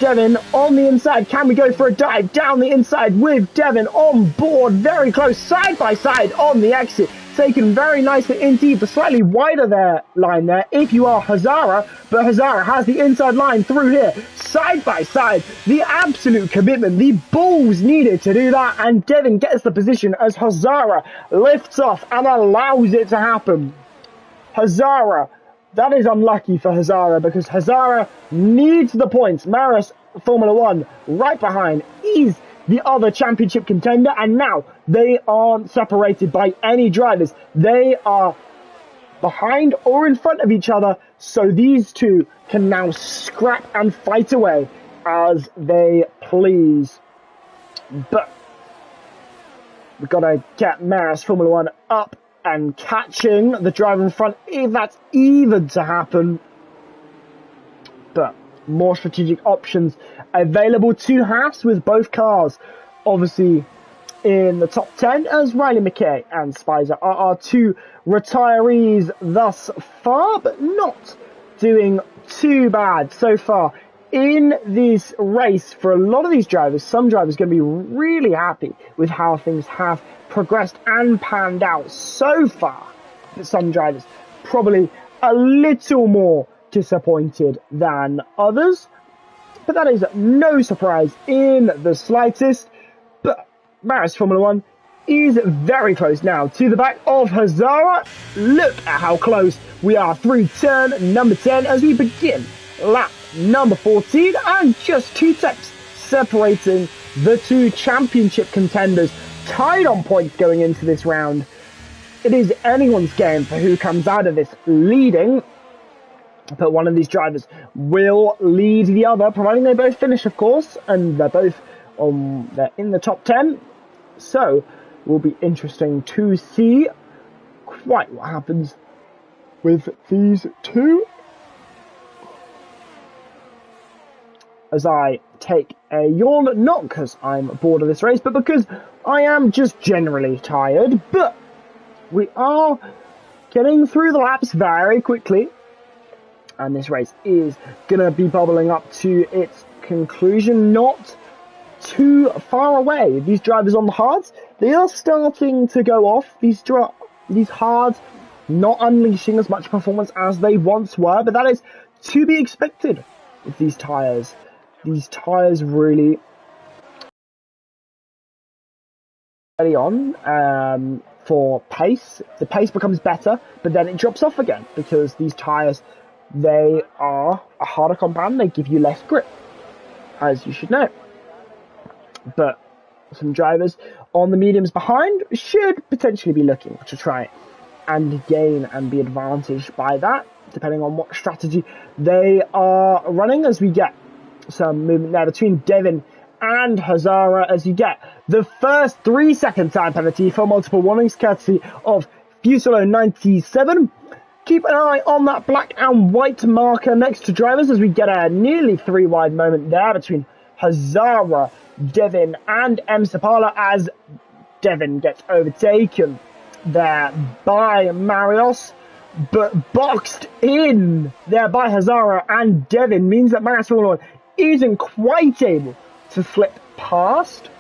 Devin on the inside. Can we go for a dive down the inside with Devin on board? Very close, side by side on the exit. Taken very nicely indeed. The slightly wider line there if you are Hazara, but Hazara has the inside line through here. Side by side. The absolute commitment, the balls needed to do that, and Devin gets the position as Hazara lifts off and allows it to happen. Hazara, that is unlucky for Hazara, because Hazara needs the points. Maris Formula 1 right behind is the other championship contender, and now they aren't separated by any drivers. They are behind or in front of each other, so these two can now scrap and fight away as they please. But we've got to get Maris Formula 1 up and catching the driver in front, if that's even to happen. But more strategic options available to Haas, with both cars obviously in the top 10, as Riley McKay and Spicer are our two retirees thus far, but not doing too bad so far in this race. For a lot of these drivers, some drivers are going to be really happy with how things have progressed and panned out so far, but some drivers probably a little more disappointed than others. But that is no surprise in the slightest. But Maris Formula 1 is very close now to the back of Hazara. Look at how close we are through turn number 10 as we begin lap number 14, and just 2 tenths separating the two championship contenders, tied on points going into this round. It is anyone's game for who comes out of this leading, but one of these drivers will lead the other, providing they both finish, of course, and they're both they're in the top 10. So it will be interesting to see quite what happens with these two. As I take a yawn, not because I'm bored of this race, but because I am just generally tired. But we are getting through the laps very quickly, and this race is going to be bubbling up to its conclusion. Not too far away. These drivers on the hards, they are starting to go off. These hards not unleashing as much performance as they once were, but that is to be expected with these tyres. These tyres really early on for pace. The pace becomes better, but then it drops off again because these tyres, they are a harder compound. They give you less grip, as you should know. But some drivers on the mediums behind should potentially be looking to try and gain and be advantaged by that, depending on what strategy they are running, as we get some movement there between Devin and Hazara, as you get the first 3-second time penalty for multiple warnings, courtesy of Fuselo 97. Keep an eye on that black and white marker next to drivers, as we get a nearly 3-wide moment there between Hazara, Devin and M. Sapala, as Devin gets overtaken there by Marios, but boxed in there by Hazara and Devin means that Marios isn't quite able to slip past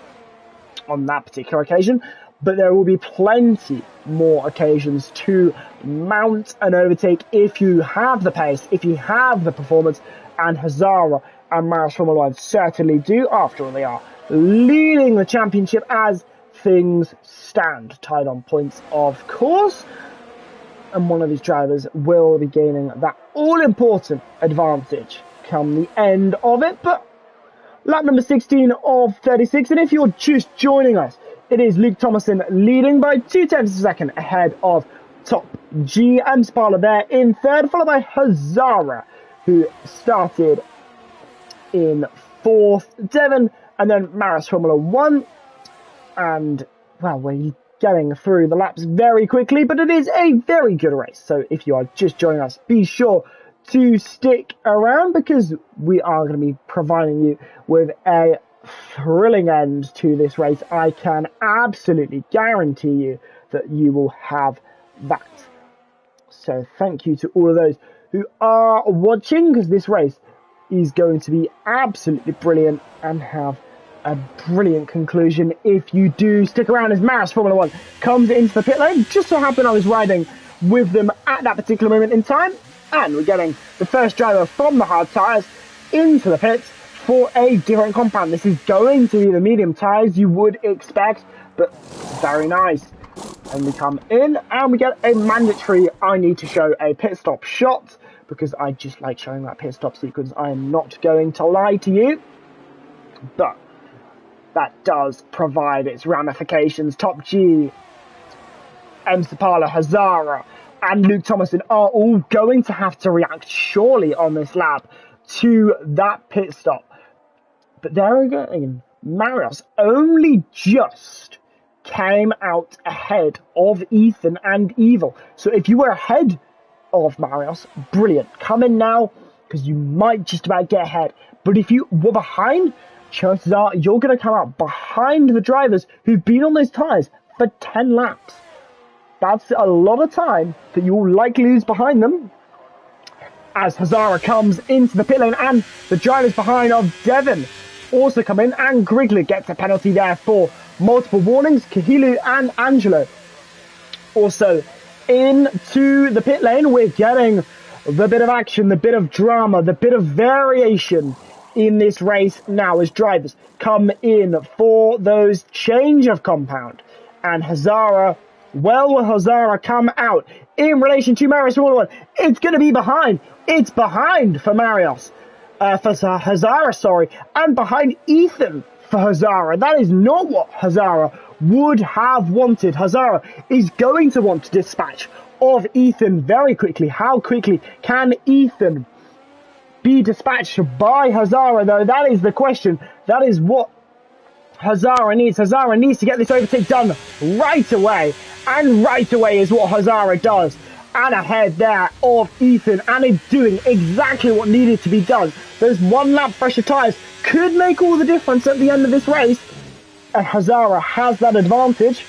on that particular occasion, but there will be plenty more occasions to mount an overtake if you have the pace, if you have the performance, and Hazara and Marios Formula 1 certainly do. After all, they are leading the championship as things stand, tied on points, of course, and one of these drivers will be gaining that all-important advantage come the end of it. But lap number 16 of 36, and if you're just joining us, it is Luke Thomason leading by 0.2 of a second ahead of Top G and Spala there in third, followed by Hazara, who started in fourth, Devon, and then Maris Formula 1. And, well, we're getting through the laps very quickly, but it is a very good race. So if you are just joining us, be sure to stick around, because we are going to be providing you with a thrilling end to this race. I can absolutely guarantee you that you will have that. So thank you to all of those who are watching, because this race is going to be absolutely brilliant and have a brilliant conclusion if you do stick around, as Maris Formula 1 comes into the pit lane. Just so happened I was riding with them at that particular moment in time, and we're getting the first driver from the hard tyres into the pits for a different compound. This is going to be the medium tyres you would expect, but very nice. And we come in and we get a mandatory I need to show a pit stop shot, because I just like showing that pit stop sequence. I am not going to lie to you, but that does provide its ramifications. Top G, M. Sapala, Hazara and Luke Thomason are all going to have to react surely on this lap to that pit stop. But there again, Marios only just came out ahead of Ethan and Evil. So if you were ahead of Marios, brilliant. Come in now, because you might just about get ahead. But if you were behind, chances are you're going to come out behind the drivers who've been on those tyres for 10 laps. That's a lot of time that you'll likely lose behind them. As Hazara comes into the pit lane, and the drivers behind of Devon also come in, and Grigler gets a penalty there for multiple warnings. Kahilu and Angelo also into the pit lane. We're getting the bit of action, the bit of drama, the bit of variation in this race now, as drivers come in for those change of compound. And Hazara, well, will Hazara come out in relation to Marios Formula 1? It's going to be behind. It's behind for Marios. For Hazara, sorry, and behind Ethan for Hazara. That is not what Hazara would have wanted. Hazara is going to want to dispatch of Ethan very quickly. How quickly can Ethan be dispatched by Hazara, though? That is the question. That is what Hazara needs. Hazara needs to get this overtake done right away, and right away is what Hazara does. And ahead there of Ethan, and is doing exactly what needed to be done. Those one lap fresher tyres could make all the difference at the end of this race, and Hazara has that advantage.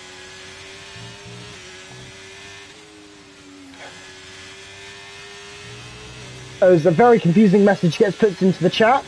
As a very confusing message gets put into the chat.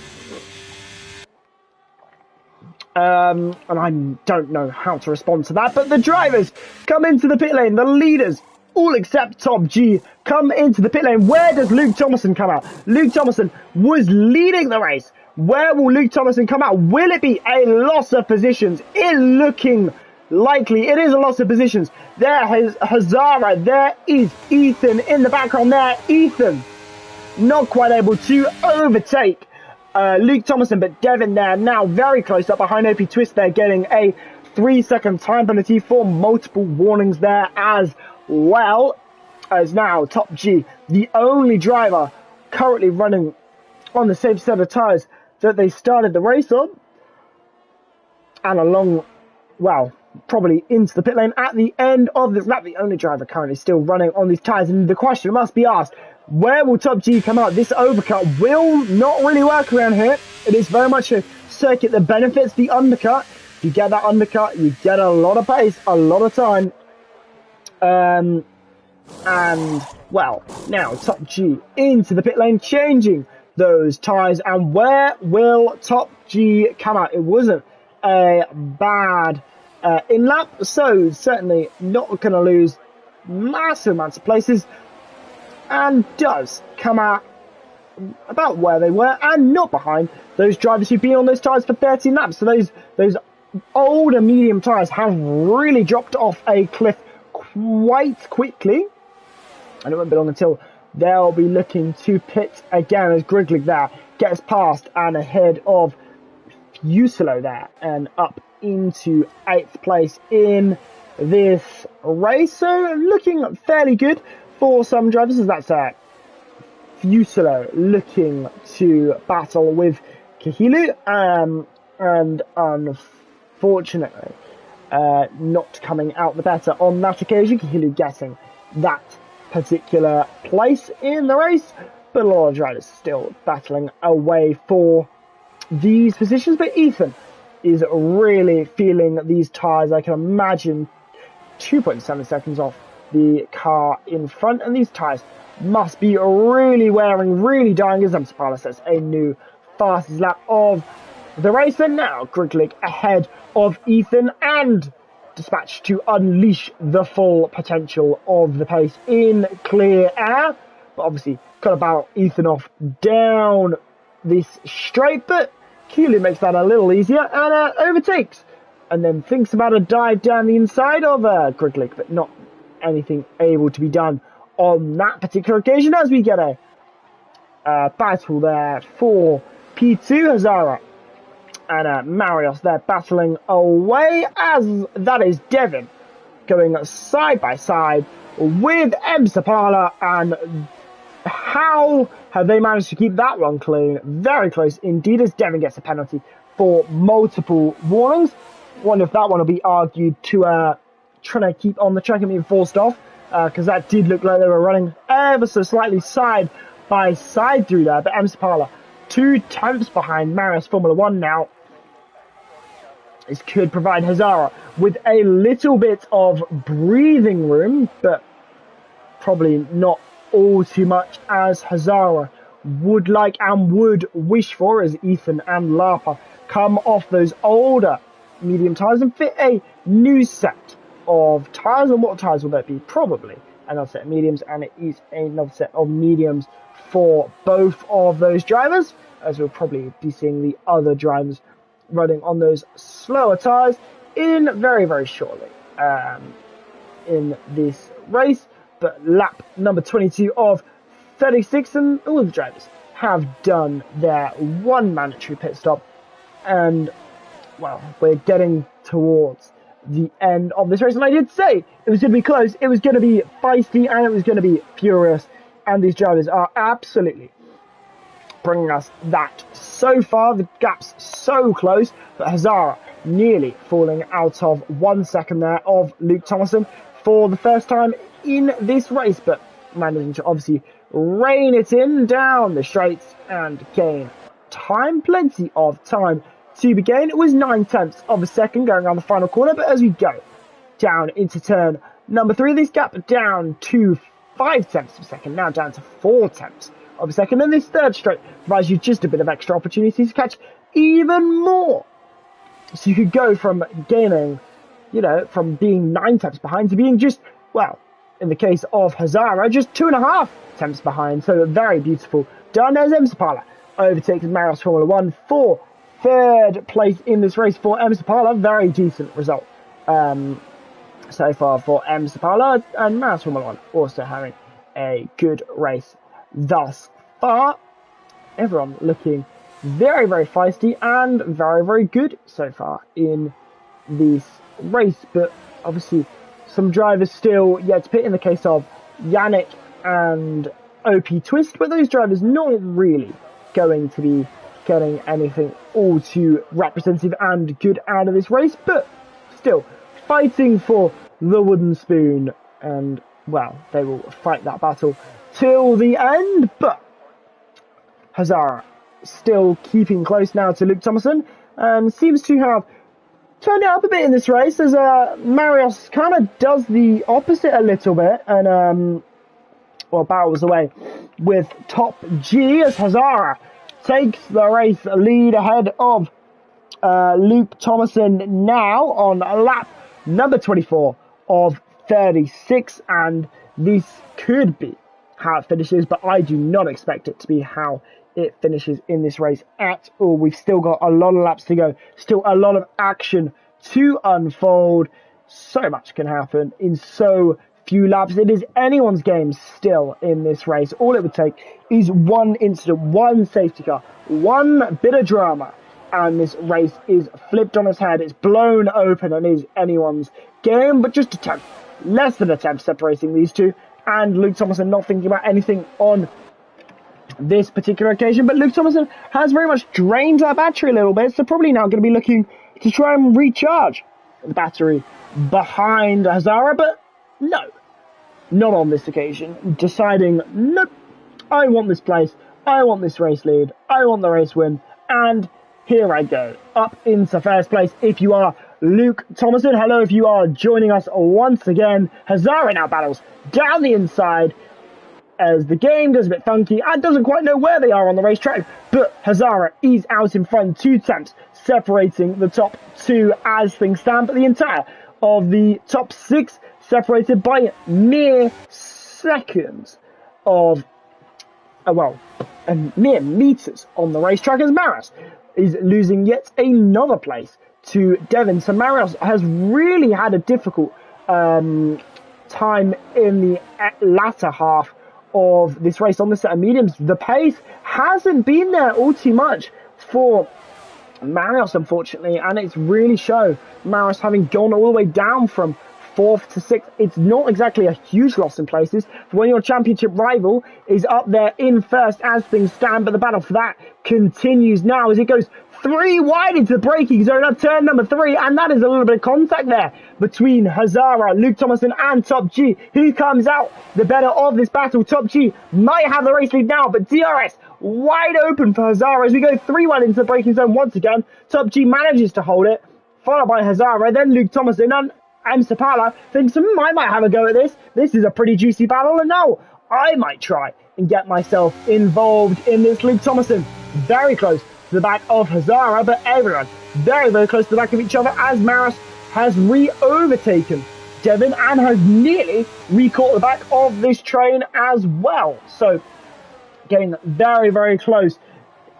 And I don't know how to respond to that, but the drivers come into the pit lane. The leaders, all except Top G, come into the pit lane. Where does Luke Thomason come out? Luke Thomason was leading the race. Where will Luke Thomason come out? Will it be a loss of positions? It looking likely. It is a loss of positions. There is Hazara. There is Ethan in the background there. Ethan not quite able to overtake Luke Thomason, but Devin there now very close up behind OP Twist. They're getting a 3-second time penalty for multiple warnings there as well. As now Top G, the only driver currently running on the same set of tyres that they started the race on, and along, well, probably into the pit lane at the end of this lap. The only driver currently still running on these tyres, and the question must be asked, where will Top G come out? This overcut will not really work around here. It is very much a circuit that benefits the undercut. If you get that undercut, you get a lot of pace, a lot of time. And, well, now Top G into the pit lane, changing those tyres. And where will Top G come out? It wasn't a bad in-lap, so certainly not going to lose massive amounts of places. And does come out about where they were and not behind those drivers who've been on those tyres for 13 laps. So those older medium tyres have really dropped off a cliff quite quickly. And it won't be long until they'll be looking to pit again as Griglick there gets past and ahead of Fusilo there and up into 8th place in this race. So looking fairly good for some drivers, as that's Fusilo looking to battle with Kahilu, and unfortunately not coming out the better on that occasion. Kahilu getting that particular place in the race, but a lot of drivers still battling away for these positions. But Ethan is really feeling these tyres. I can imagine 2.7 seconds off the car in front, and these tyres must be really wearing, really dying, as Zapala says, a new fastest lap of the race. And now Griglick ahead of Ethan and dispatched to unleash the full potential of the pace in clear air. But obviously got to battle Ethan off down this straight, but Keely makes that a little easier and overtakes, and then thinks about a dive down the inside of Griglick, but not anything able to be done on that particular occasion, as we get a battle there for P2. Hazara and Marios there battling away, as that is Devin going side by side with M. Sapala, and how have they managed to keep that one clean? Very close indeed, as Devin gets a penalty for multiple warnings. Wonder if that one will be argued to trying to keep on the track and being forced off, because that did look like they were running ever so slightly side by side through there. But M. Sapala 2 tenths behind Marius Formula 1 now. This could provide Hazara with a little bit of breathing room, but probably not all too much, as Hazara would like and would wish for, as Ethan and Lapa come off those older medium tyres and fit a new set of tyres. And what tyres will that be? Probably another set of mediums, and it is another set of mediums for both of those drivers, as we'll probably be seeing the other drivers running on those slower tyres in very, very shortly in this race. But lap number 22 of 36, and all the drivers have done their one mandatory pit stop, and well, we're getting towards the end of this race. And I did say it was going to be close, it was going to be feisty, and it was going to be furious, and these drivers are absolutely bringing us that so far. The gap's so close, but Hazara nearly falling out of 1 second there of Luke Thomason for the first time in this race, but managing to obviously rein it in down the straights and gain time, plenty of time to be gained. It was 9 tenths of a second going around the final corner, but as we go down into turn number 3, this gap down to 5 tenths of a second, now down to 4 tenths of a second, and this third straight provides you just a bit of extra opportunity to catch even more So you could go from gaining, from being 9 temps behind to being just, well, in the case of Hazara, just 2.5 temps behind. So very beautiful. Darnez Emsapala overtakes Marios Formula 1 for 3rd place in this race for Emsapala. Very decent result so far for Emsapala, and Marios Formula 1 also having a good race thus far. Everyone looking very, very feisty and very, very good so far in this race. But obviously, some drivers still yet to pit in the case of Yannick and OP Twist, but those drivers not really going to be getting anything all too representative and good out of this race, but still fighting for the wooden spoon, and well, they will fight that battle till the end. But Hazara still keeping close now to Luke Thomason, and seems to have turned it up a bit in this race as Marios kind of does the opposite a little bit and battles away with Top G as Hazara takes the race lead ahead of Luke Thomason now on lap number 24 of 36, and this could be how it finishes, but I do not expect it to be how it finishes in this race at all. We've still got a lot of laps to go, still a lot of action to unfold. So much can happen in so few laps. It is anyone's game still in this race. All it would take is one incident, one safety car, one bit of drama, and this race is flipped on its head. It's blown open and is anyone's game, but just a tenth, less than a tenth separating these two, and Luke Thomason not thinking about anything on this particular occasion. But Luke Thomason has very much drained that battery a little bit, so probably now going to be looking to try and recharge the battery behind Hazara, but no, not on this occasion. Deciding, nope, I want this place, I want this race lead, I want the race win, and here I go, up into first place. If you are Luke Thomason, hello. If you are joining us once again, Hazara now battles down the inside as the game goes a bit funky and doesn't quite know where they are on the racetrack, but Hazara is out in front, 2 temps separating the top 2 as things stand, but the entire of the top 6 separated by mere seconds of, mere meters on the racetrack, as Marios is losing yet another place to Devin. So Marios has really had a difficult time in the latter half of this race on the set of mediums. The pace hasn't been there all too much for Marios, unfortunately, and it's really shown. Marios having gone all the way down from 4th to 6th. It's not exactly a huge loss in places for when your championship rival is up there in first as things stand, but the battle for that continues now as it goes 3 wide into the braking zone at turn number 3, and that is a little bit of contact there between Hazara, Luke Thomason and Top G. Who comes out the better of this battle? Top G might have the race lead now, but DRS wide open for Hazara as we go 3 wide into the braking zone once again. Top G manages to hold it, followed by Hazara, then Luke Thomason, and Emsapala thinks, I might have a go at this. This is a pretty juicy battle, and now I might try and get myself involved in this. Luke Thomason very close to the back of Hazara, but everyone very, very close to the back of each other as Marios has re-overtaken Devin and has nearly re-caught the back of this train as well. So getting very, very close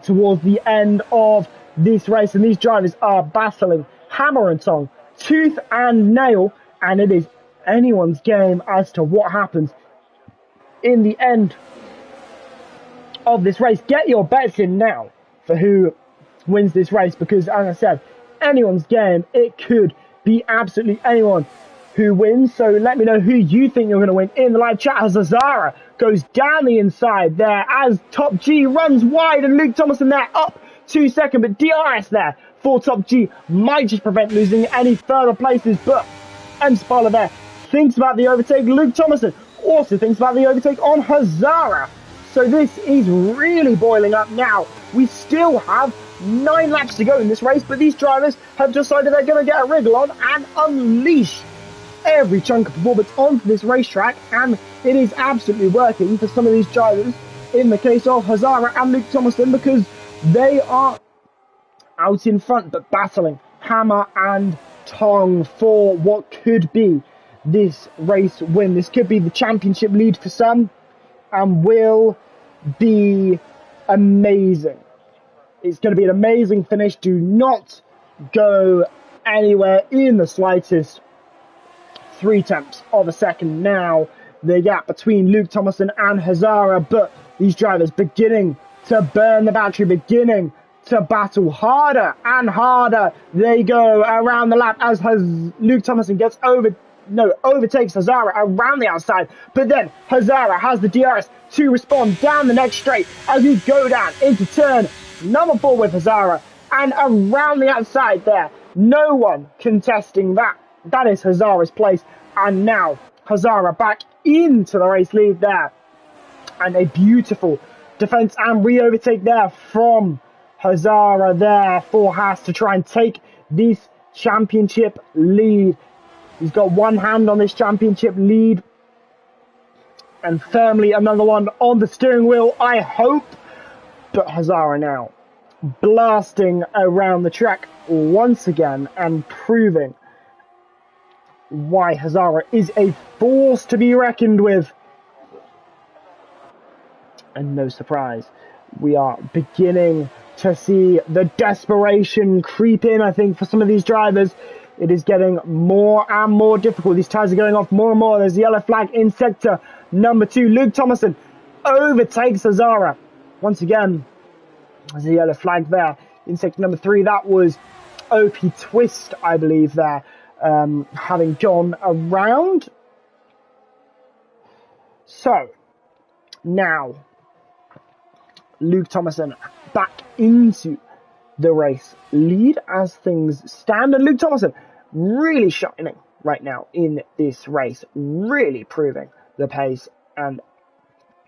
towards the end of this race, and these drivers are battling hammer and tong, tooth and nail, and it is anyone's game as to what happens in the end of this race. Get your bets in now for who wins this race, because as I said, anyone's game. It could be absolutely anyone who wins. So let me know who you think you're going to win in the live chat as Hazara goes down the inside there as Top G runs wide and Luke Thomason there up to second, but DRS there for Top G might just prevent losing any further places. But Emsapala there thinks about the overtake. Luke Thomason also thinks about the overtake on Hazara. So this is really boiling up now. We still have 9 laps to go in this race, but these drivers have decided they're going to get a wriggle on and unleash every chunk of performance onto this racetrack, and it is absolutely working for some of these drivers in the case of Hazara and Luke Thomason, because they are out in front but battling hammer and tongue for what could be this race win. This could be the championship lead for some and will be amazing. It's going to be an amazing finish. Do not go anywhere in the slightest. 0.3 of a second now, the gap between Luke Thomason and Hazara, but these drivers beginning to burn the battery, beginning to battle harder and harder. They go around the lap as Luke Thomason overtakes Hazara around the outside, but then Hazara has the DRS to respond down the next straight as we go down into turn number 4 with Hazara, and around the outside there, no one contesting that. That is Hazara's place, and now Hazara back into the race lead there, and a beautiful defense and re-overtake there from Hazara there for Haas to try and take this championship lead. He's got one hand on this championship lead and firmly another one on the steering wheel, I hope. But Hazara now blasting around the track once again and proving why Hazara is a force to be reckoned with. And no surprise, we are beginning to see the desperation creep in, I think, for some of these drivers. It is getting more and more difficult. These tyres are going off more and more. There's the yellow flag in sector number 2. Luke Thomason overtakes Hazara. Once again, there's a yellow flag there in sector number 3. That was OP Twist, I believe, there. Having gone around. So, now, Luke Thomason back into the race lead as things stand. And Luke Thomason really shining right now in this race. Really proving the pace and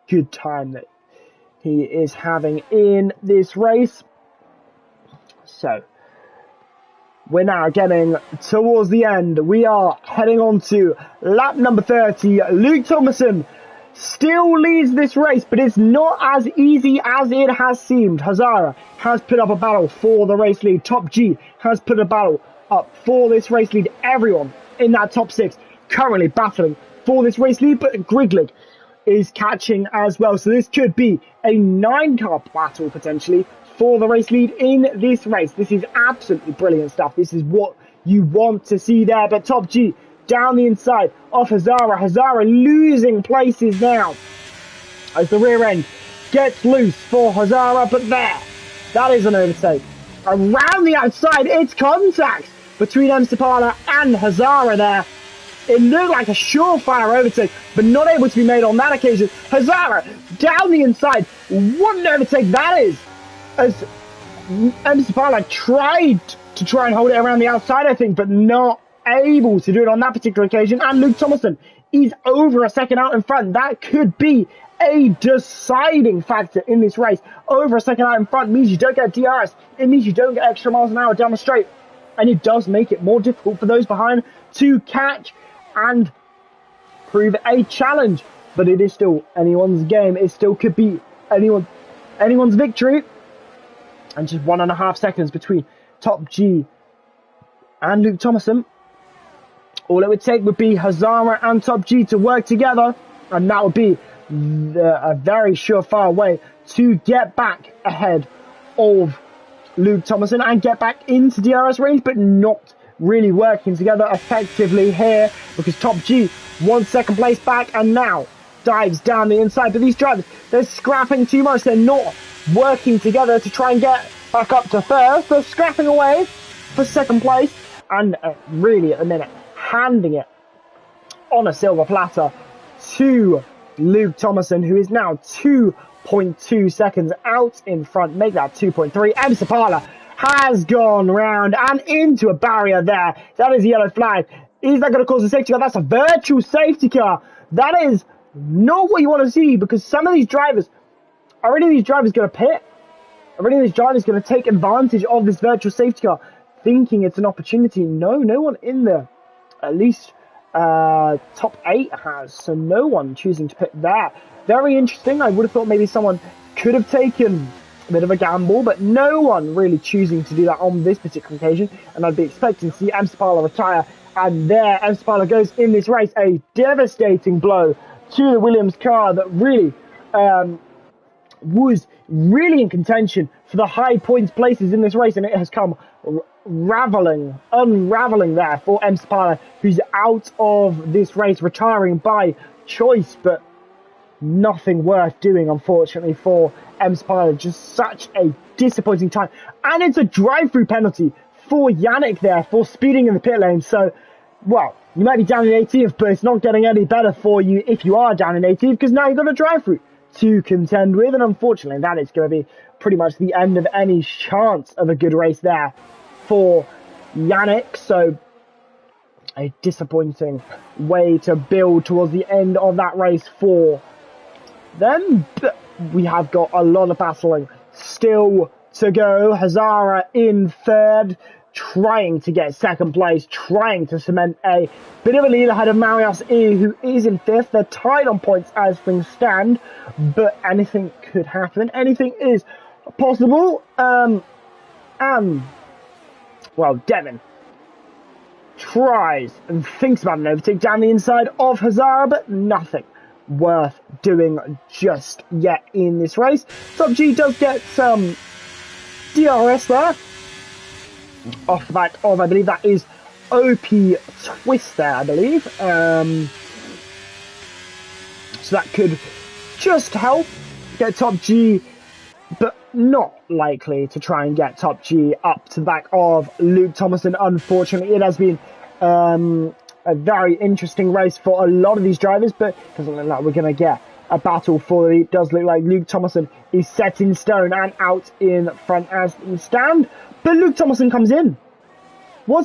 good time that he is having in this race. So, we're now getting towards the end. We are heading on to lap number 30. Luke Thomason still leads this race, but it's not as easy as it has seemed. Hazara has put up a battle for the race lead. Top G has put a battle up for this race lead. Everyone in that top 6 currently battling for this race lead, but Griglig is catching as well. So this could be a 9-car battle potentially for the race lead in this race. This is absolutely brilliant stuff. This is what you want to see there. But Top G down the inside of Hazara. Hazara losing places now as the rear end gets loose for Hazara. But there, that is an overtake. Around the outside, it's contact between M. Sapala and Hazara there. It looked like a surefire overtake, but not able to be made on that occasion. Hazara down the inside. What an overtake that is! As M. Sapala tried and hold it around the outside, I think, but not able to do it on that particular occasion. And Luke Thomason is over a second out in front. That could be a deciding factor in this race. Over a second out in front means you don't get DRS. It means you don't get extra miles an hour down the straight. And it does make it more difficult for those behind to catch and prove a challenge. But it is still anyone's game. It still could be anyone's victory. And just 1.5 seconds between Top G and Luke Thomason. All it would take would be Hazara and Top G to work together, and that would be a very surefire way to get back ahead of Luke Thomason and get back into DRS range, but not really working together effectively here because Top G wants second place back and now dives down the inside. But these drivers, they're scrapping too much. They're not working together to try and get back up to first. They're scrapping away for second place and really at the minute handing it on a silver platter to Luke Thomason, who is now 2.2 seconds out in front. Make that 2.3. M. Sapala has gone round and into a barrier there. That is a yellow flag. Is that going to cause a safety car? That's a virtual safety car. That is not what you want to see because some of these drivers, already these drivers going to pit. Already these drivers going to take advantage of this virtual safety car, thinking it's an opportunity. No one in there. At least top 8 has, so no one choosing to pit there. Very interesting. I would have thought maybe someone could have taken A bit of a gamble, but no one really choosing to do that on this particular occasion. And I'd be expecting to see Amsterdam retire. And there, Amsterdam goes in this race. A devastating blow to the Williams car that really was really in contention for the high points places in this race. And it has come unraveling there for Amsterdam, who's out of this race, retiring by choice. But nothing worth doing, unfortunately, for Amsterdam. Just such a disappointing time. And it's a drive-through penalty for Yannick there for speeding in the pit lane. So, well, you might be down in 18th, but it's not getting any better for you if you are down in 18th, because now you've got a drive-through to contend with. And unfortunately, that is going to be pretty much the end of any chance of a good race there for Yannick. So, a disappointing way to build towards the end of that race for them. But we have got a lot of battling still to go. Hazara in third, trying to get second place, trying to cement a bit of a lead ahead of Marius E, who is in fifth. They're tied on points as things stand, but anything could happen. Anything is possible. Well, Devin tries and thinks about an overtake down the inside of Hazara, but nothing worth doing just yet in this race. Top G does get some DRS there off the back of, I believe that is OP Twist there, I believe. So that could just help get Top G, but not likely to try and get Top G up to the back of Luke Thomason. Unfortunately, it has been a very interesting race for a lot of these drivers, but it doesn't look like we're going to get a battle for it. It does look like Luke Thomason is set in stone and out in front as we stand. But Luke Thomason comes in. Why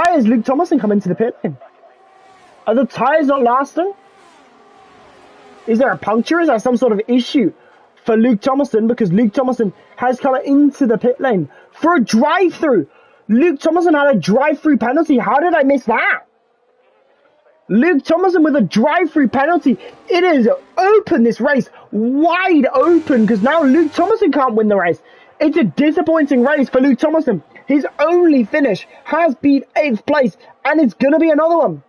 has Luke Thomason come into the pit lane? Are the tyres not lasting? Is there a puncture? Is there some sort of issue for Luke Thomason? Because Luke Thomason has come into the pit lane for a drive-through. Luke Thomason had a drive-through penalty. How did I miss that? Luke Thomason with a drive-through penalty. It is open, this race, wide open, because now Luke Thomason can't win the race. It's a disappointing race for Luke Thomason. His only finish has been 8th place, and it's going to be another one.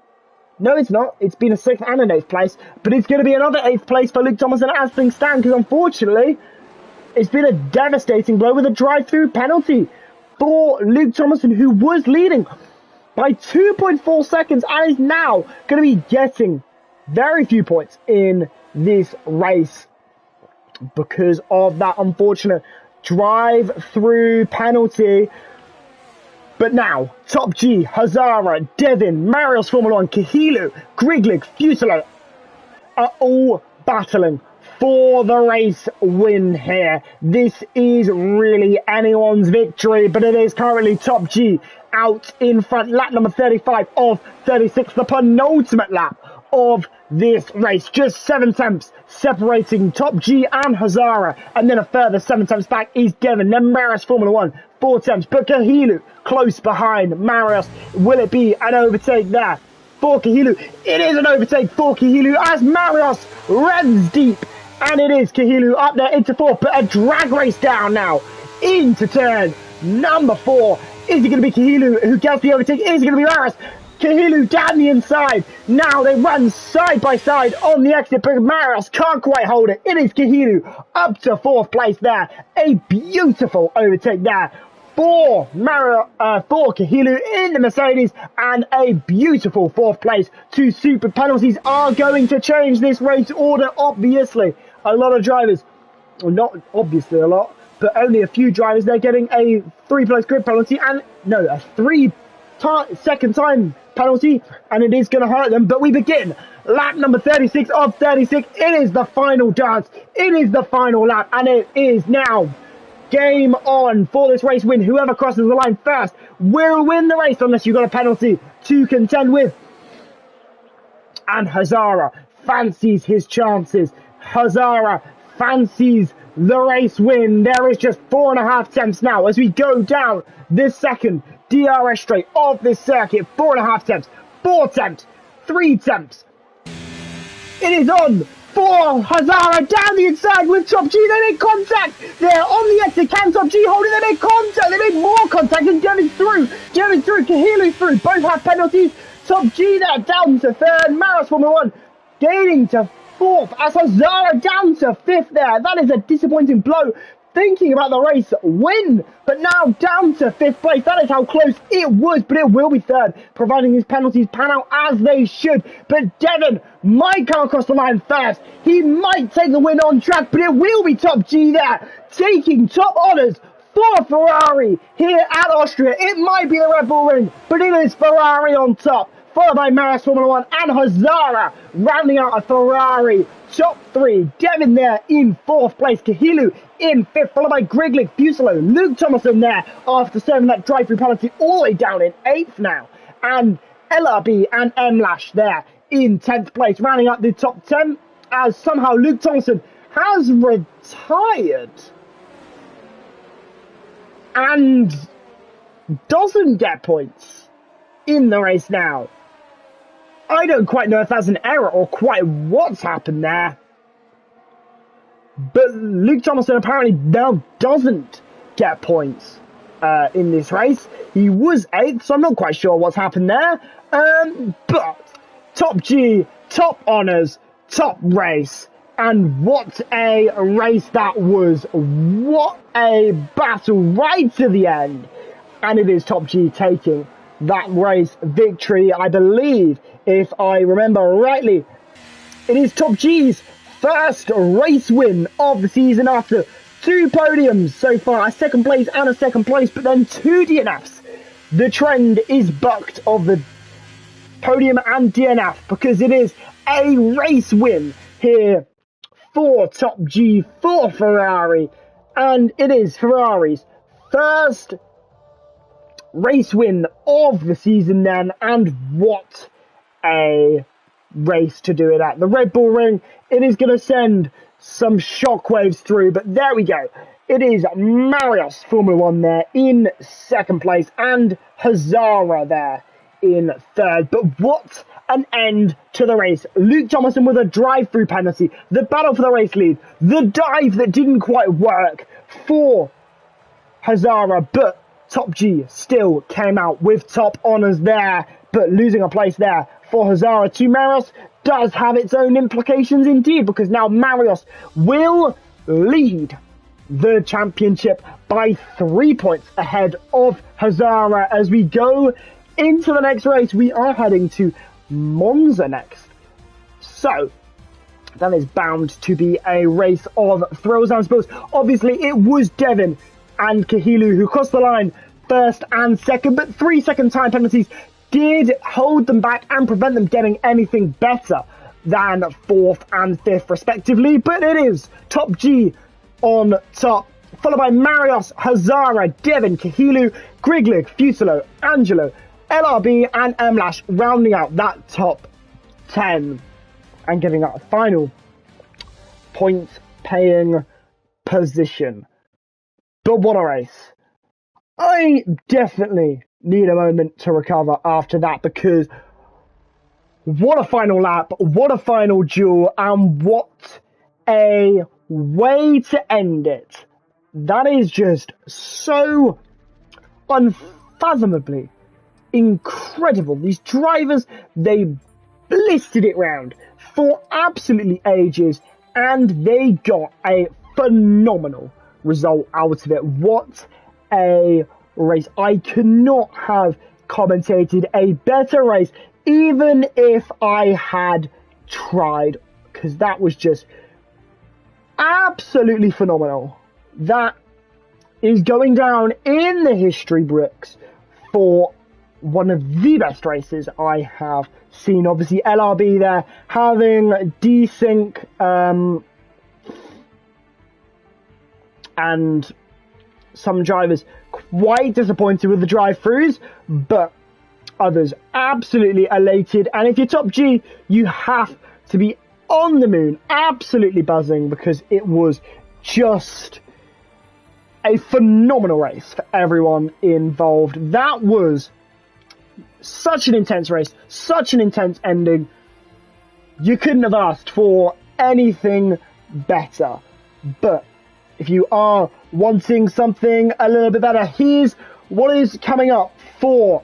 No, it's not. It's been a 6th and an 8th place, but it's going to be another 8th place for Luke Thomason as things stand, because unfortunately, it's been a devastating blow with a drive-through penalty for Luke Thomason, who was leading by 2.4 seconds and is now going to be getting very few points in this race because of that unfortunate drive-through penalty. But now, Top G, Hazara, Devin, Marius Formula 1, Kahilu, Griglig, Fusilo are all battling for the race win here. This is really anyone's victory, but it is currently Top G out in front. Lap number 35 of 36, the penultimate lap of this race. Just 7 tenths separating Top G and Hazara, and then a further 7 tenths back is Devin, then Marius Formula 1, 4 tenths, but Kahilu close behind Marius. Will it be an overtake there for Kahilu? It is an overtake for Kahilu as Marius runs deep, and it is Kahilu up there into 4th, but a drag race down now into turn number 4. Is it going to be Kahilu who gets the overtake? Is it going to be Marius? Kahilu down the inside. Now they run side by side on the exit, but Marius can't quite hold it. It is Kahilu up to 4th place there. A beautiful overtake there for Kahilu in the Mercedes, and a beautiful 4th place. 2 super penalties are going to change this race order, obviously. A lot of drivers, well, not obviously a lot, but only a few drivers, they're getting a 3-place grid penalty, and no, a 3-second time penalty, and it is going to hurt them. But we begin lap number 36 of 36. It is the final dance. It is the final lap, and it is now game on for this race win. Whoever crosses the line first will win the race, unless you've got a penalty to contend with. And Hazara fancies his chances. Hazara fancies the race win. There is just 4.5 tenths now as we go down this second DRS straight of this circuit. 4.5 tenths, 4 tenths, 3 tenths. It is on for Hazara down the inside with Top G. They make contact. They're on the exit. Can Top G hold it? They make contact. They make more contact and Devin through. Devin through. Kahilu through. Both have penalties. Top G there down to third. Maros Formula 1 gaining to fourth as Hazara down to fifth there. That is a disappointing blow. Thinking about the race win, but now down to fifth place. That is how close it was, but it will be third, providing his penalties pan out as they should. But Devin might come across the line first. He might take the win on track, but it will be Top G there, taking top honours for Ferrari here at Austria. It might be the Red Bull Ring, but it is Ferrari on top, followed by Maris Formula 1 and Hazara, rounding out a Ferrari top three. Devin there in fourth place, Kahilu in fifth, followed by Griglick, Fuselo, Luke Thomason there after serving that drive-through penalty all the way down in eighth now. And LRB and M-Lash there in 10th place, rounding up the top 10 as somehow Luke Thomason has retired and doesn't get points in the race now. I don't quite know if that's an error or quite what's happened there. But Luke Thomason apparently now doesn't get points in this race. He was 8th, so I'm not quite sure what's happened there. But Top G, top honours, top race. And what a race that was. What a battle right to the end. And it is Top G taking that race victory. I believe, if I remember rightly, it is Top G's first race win of the season after 2 podiums so far, a second place and a second place, but then 2 DNFs. The trend is bucked of the podium and DNF because it is a race win here for Top G, for Ferrari, and it is Ferrari's first race win of the season then, and what a race to do it at. The Red Bull Ring, it is going to send some shockwaves through, but there we go. It is Marios Formula 1 there in second place and Hazara there in third. But what an end to the race. Luke Thomason with a drive-through penalty, the battle for the race lead, the dive that didn't quite work for Hazara, but Top G still came out with top honours there, but losing a place there for Hazara to Marios does have its own implications indeed, because now Marios will lead the championship by 3 points ahead of Hazara as we go into the next race. We are heading to Monza next. So that is bound to be a race of thrills, I suppose. Obviously, it was Devin and Kahilu who crossed the line first and second, but 3 second time penalties did hold them back and prevent them getting anything better than 4th and 5th respectively. But it is Top G on top, followed by Marios, Hazara, Devin, Kahilu, Griglick, Fuselo, Angelo, LRB and M-Lash rounding out that top 10 and getting that final point paying position. But what a race. I definitely need a moment to recover after that, because what a final lap, what a final duel, and what a way to end it. That is just so unfathomably incredible. These drivers, they blistered it round for absolutely ages, and they got a phenomenal result out of it. What a race. I could not have commentated a better race, even if I had tried, because that was just absolutely phenomenal. That is going down in the history books for one of the best races I have seen. Obviously, LRB there having desync and some drivers quite disappointed with the drive-throughs, but others absolutely elated. And if you're Top G, you have to be on the moon, absolutely buzzing, because it was just a phenomenal race for everyone involved. That was such an intense race, such an intense ending. You couldn't have asked for anything better. But if you are wanting something a little bit better, here's what is coming up for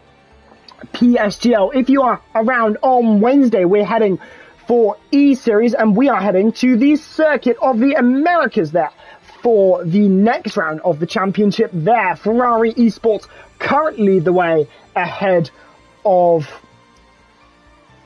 PSGL. If you are around on Wednesday, we're heading for E-Series, and we are heading to the Circuit of the Americas there for the next round of the championship there. Ferrari Esports currently the way ahead of,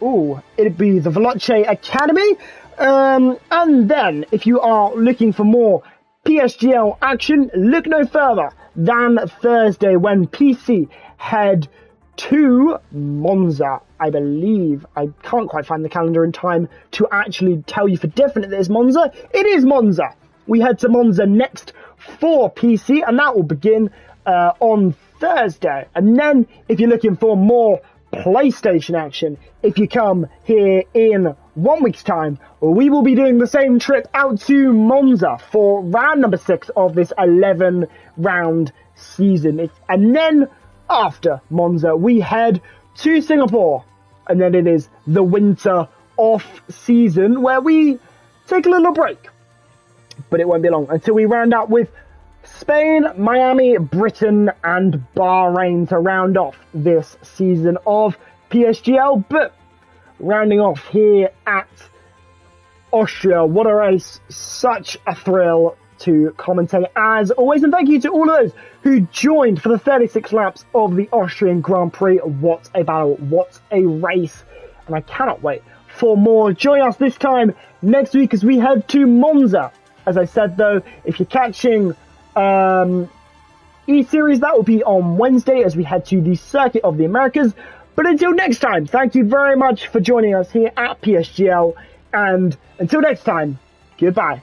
it'd be the Veloce Academy. And then, if you are looking for more PSGL action, look no further than Thursday when PC head to Monza, I believe. I can't quite find the calendar in time to actually tell you for definite that it's Monza. It is Monza. We head to Monza next for PC, and that will begin on Thursday. And then, if you're looking for more PlayStation action, if you come here in 1 week's time, we will be doing the same trip out to Monza for round number 6 of this 11-round season. And then, after Monza, we head to Singapore, and then it is the winter off season where we take a little break. But it won't be long until we round out with Spain, Miami, Britain, and Bahrain to round off this season of PSGL. But rounding off here at Austria, what a race, such a thrill to commentate as always, and thank you to all of those who joined for the 36 laps of the Austrian Grand Prix. What a battle, what a race, and I cannot wait for more. Join us this time next week as we head to Monza. As I said though, if you're catching E-Series, that will be on Wednesday as we head to the Circuit of the Americas. But until next time, thank you very much for joining us here at PSGL, and until next time, goodbye.